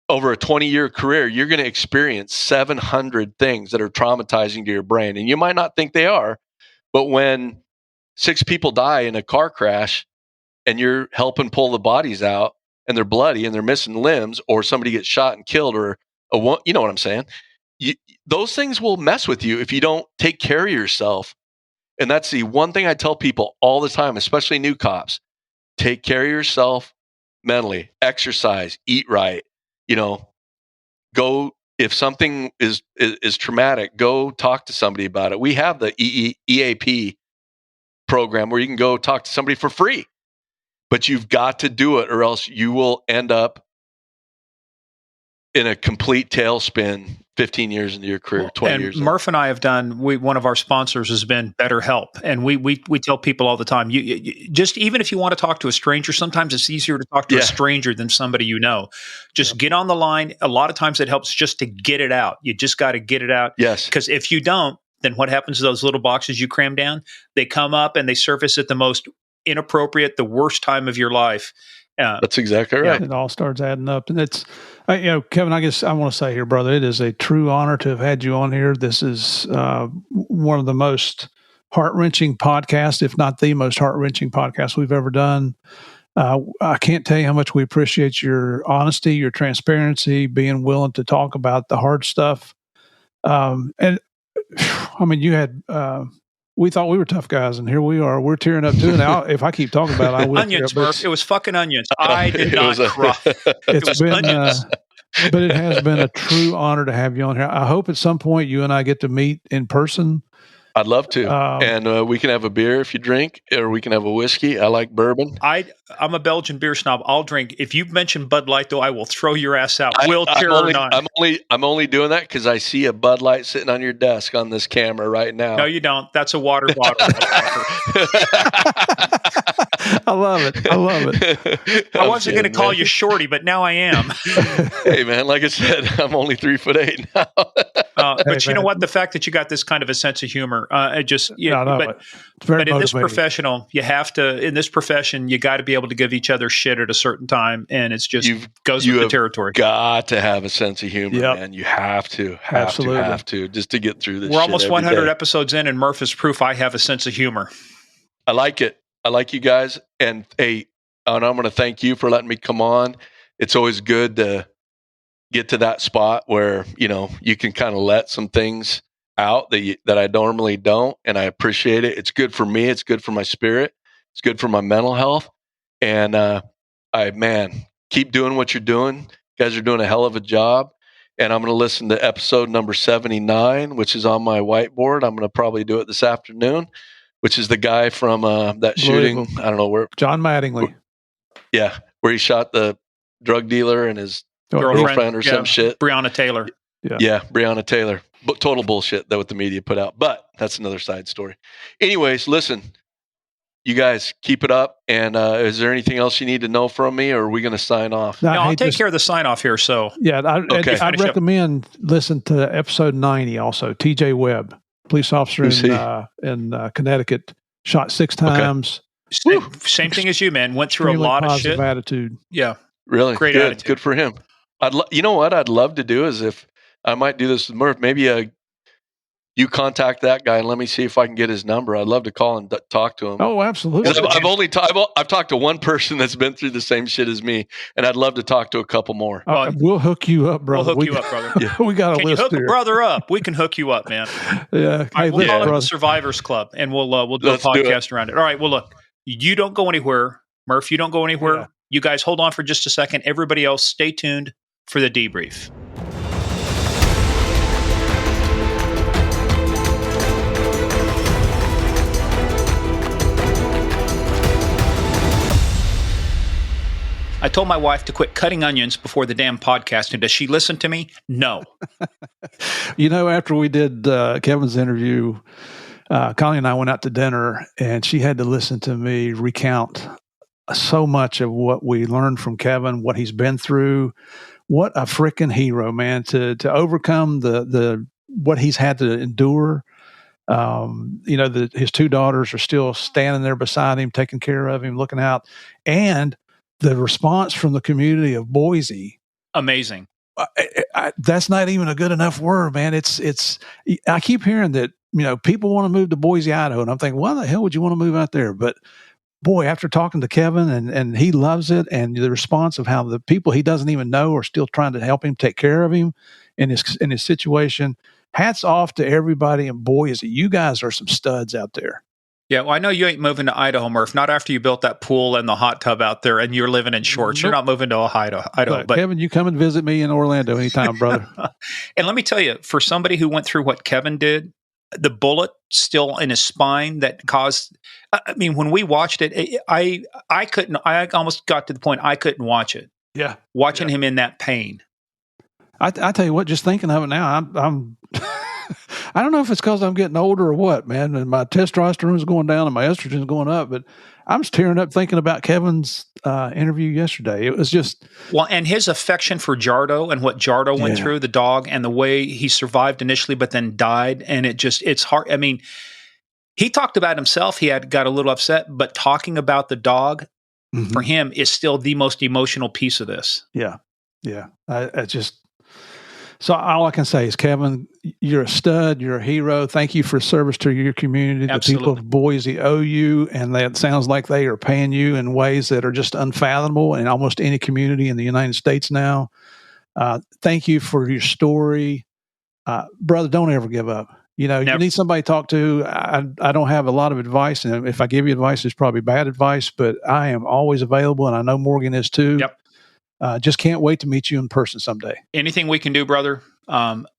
over a 20-year career, you're going to experience 700 things that are traumatizing to your brain. And you might not think they are, but when 6 people die in a car crash and you're helping pull the bodies out and they're bloody and they're missing limbs, or somebody gets shot and killed, or you know what I'm saying? Those things will mess with you if you don't take care of yourself. And that's the one thing I tell people all the time, especially new cops. Take care of yourself mentally. Exercise, eat right. Go, if something is traumatic, go talk to somebody about it. We have the EAP program where you can go talk to somebody for free. But you've got to do it, or else you will end up in a complete tailspin 15 years into your career, 20 and years. Murph and I have done, one of our sponsors has been BetterHelp. And we tell people all the time, you just, even if you want to talk to a stranger, sometimes it's easier to talk to a stranger than somebody you know. Just get on the line. A lot of times it helps just to get it out. You just got to get it out. Yes. Because if you don't, then what happens to those little boxes you cram down? They come up and they surface at the most inappropriate, the worst time of your life. That's exactly right. It all starts adding up. And it's, Kevin, I guess I want to say here, brother, it is a true honor to have had you on here. This is one of the most heart-wrenching podcasts, if not the most heart-wrenching podcast we've ever done. I can't tell you how much we appreciate your honesty, your transparency, being willing to talk about the hard stuff. And I mean, you had... we thought we were tough guys, and here we are. We're tearing up too. Now, if I keep talking about it, I will. Onions, Murph. It was fucking onions. I did not cry. It's been, but it has been a true honor to have you on here. I hope at some point you and I get to meet in person. I'd love to. And we can have a beer if you drink, or we can have a whiskey. I like bourbon. I'm a Belgian beer snob. I'll drink. If you mention Bud Light, though, I will throw your ass out. Wheelchair or not. I'm only doing that because I see a Bud Light sitting on your desk on this camera right now. No, you don't. That's a water bottle. I love it. I wasn't going to call you Shorty, but now I am. Hey, man, like I said, I'm only 3'8" now. But you know what? The fact that you got this kind of a sense of humor, but in this professional, you have to. In this profession, you got to be able to give each other shit at a certain time, and it's just goes with the territory. Got to have a sense of humor, man. You have to, just to get through this. We're almost 100 episodes in, and Murph is proof I have a sense of humor. I like it. I like you guys, and and I'm going to thank you for letting me come on. It's always good to get to that spot where you can kind of let some things out that I normally don't, and I appreciate it. It's good for me. It's good for my spirit. It's good for my mental health. And keep doing what you're doing. You guys are doing a hell of a job. And I'm going to listen to episode number 79, which is on my whiteboard. I'm going to probably do it this afternoon, which is the guy from that shooting. I don't know where. John Mattingly. Yeah, where he shot the drug dealer and his girlfriend or some shit. Breonna Taylor. Yeah, Breonna Taylor. But total bullshit that what the media put out. But that's another side story. Anyways, listen, you guys keep it up. And is there anything else you need to know from me, or are we going to sign off? No, I'll take care of the sign off here. So I'd recommend listen to episode 90 also. TJ Webb, police officer in Connecticut, shot 6 times. Same thing as you, man. Went through a lot of shit. Attitude. Yeah. Really? Great good. attitude. Good for him. You know what I'd love to do is, if I might do this with Murph, maybe you contact that guy and let me see if I can get his number. I'd love to call and talk to him. Oh, absolutely. I've talked to one person that's been through the same shit as me, and I'd love to talk to a couple more. We'll hook you up, brother. We'll hook you up, brother. Yeah. We got a list you hook here. A brother up? We can hook you up, man. Yeah. Right, we'll call it the Survivors Club, and we'll do a podcast around it. All right. Well, look, you don't go anywhere, Murph. You don't go anywhere. Yeah. You guys hold on for just a second. Everybody else, stay tuned for the debrief. I told my wife to quit cutting onions before the damn podcast, and does she listen to me? No. After we did Kevin's interview, Connie and I went out to dinner, and she had to listen to me recount so much of what we learned from Kevin, what he's been through. What a freaking hero, man, to overcome the what he's had to endure. His 2 daughters are still standing there beside him, taking care of him, looking out, and the response from the community of Boise. Amazing. That's not even a good enough word, man. I keep hearing that, people want to move to Boise, Idaho. And I'm thinking, why the hell would you want to move out there? But boy, after talking to Kevin and he loves it, and the response of how the people he doesn't even know are still trying to help him take care of him in his situation. Hats off to everybody in Boise. You guys are some studs out there. Yeah, well, I know you ain't moving to Idaho, Murph. Not after you built that pool and the hot tub out there, and you're living in shorts. Nope. You're not moving to Idaho. But Kevin, you come and visit me in Orlando anytime, brother. And let me tell you, for somebody who went through what Kevin did, the bullet still in his spine that caused. I mean, when we watched it, I couldn't. I almost got to the point I couldn't watch it. Yeah, watching him in that pain. I tell you what, just thinking of it now, I'm I don't know if it's because I'm getting older or what, man. And my testosterone's going down and my estrogen's going up, but I'm just tearing up thinking about Kevin's interview yesterday. It was just and his affection for Jardo and what Jardo went through, the dog, and the way he survived initially, but then died. And it's hard. I mean, he talked about himself. He got a little upset, but talking about the dog for him is still the most emotional piece of this. Yeah. So all I can say is, Kevin, you're a stud. You're a hero. Thank you for service to your community. Absolutely. The people of Boise owe you, and that sounds like they are paying you in ways that are just unfathomable in almost any community in the United States now. Thank you for your story. Brother, don't ever give up. You know, Never. You need somebody to talk to. I don't have a lot of advice, and if I give you advice, it's probably bad advice, but I am always available, and I know Morgan is too. Yep. Just can't wait to meet you in person someday. Anything we can do, brother,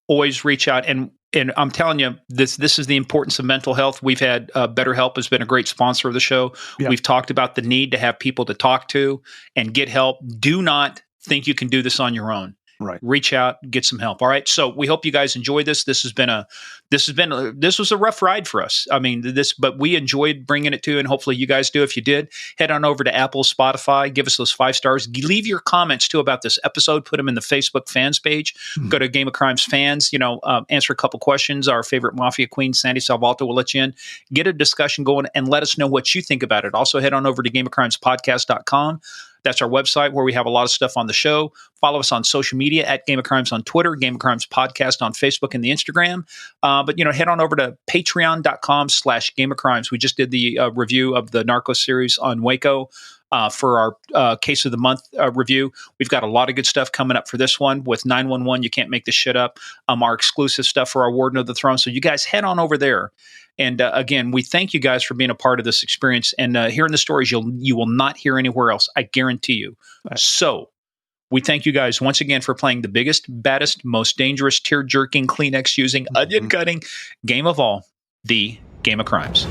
always reach out. And I'm telling you, this is the importance of mental health. We've had BetterHelp has been a great sponsor of the show. Yep. We've talked about the need to have people to talk to and get help. Do not think you can do this on your own. Right. Reach out, get some help. All right. So we hope you guys enjoyed this. This was a rough ride for us. I mean, but we enjoyed bringing it to you, and hopefully you guys do. If you did, head on over to Apple, Spotify, give us those 5 stars. Leave your comments too about this episode. Put them in the Facebook fans page. Go to Game of Crimes fans. Answer a couple questions. Our favorite mafia queen, Sandy Salvato, will let you in. Get a discussion going, and let us know what you think about it. Also, head on over to GameOfCrimesPodcast.com. That's our website where we have a lot of stuff on the show. Follow us on social media at Game of Crimes on Twitter, Game of Crimes Podcast on Facebook and the Instagram. But head on over to patreon.com/Game of Crimes. We just did the review of the Narcos series on Waco for our Case of the Month review. We've got a lot of good stuff coming up for this one with 911. You can't make this shit up. Our exclusive stuff for our Warden of the Throne. So you guys head on over there. And again, we thank you guys for being a part of this experience and hearing the stories you will not hear anywhere else. I guarantee you. Right. So we thank you guys once again for playing the biggest, baddest, most dangerous, tear-jerking, Kleenex-using, onion-cutting game of all, the Game of Crimes.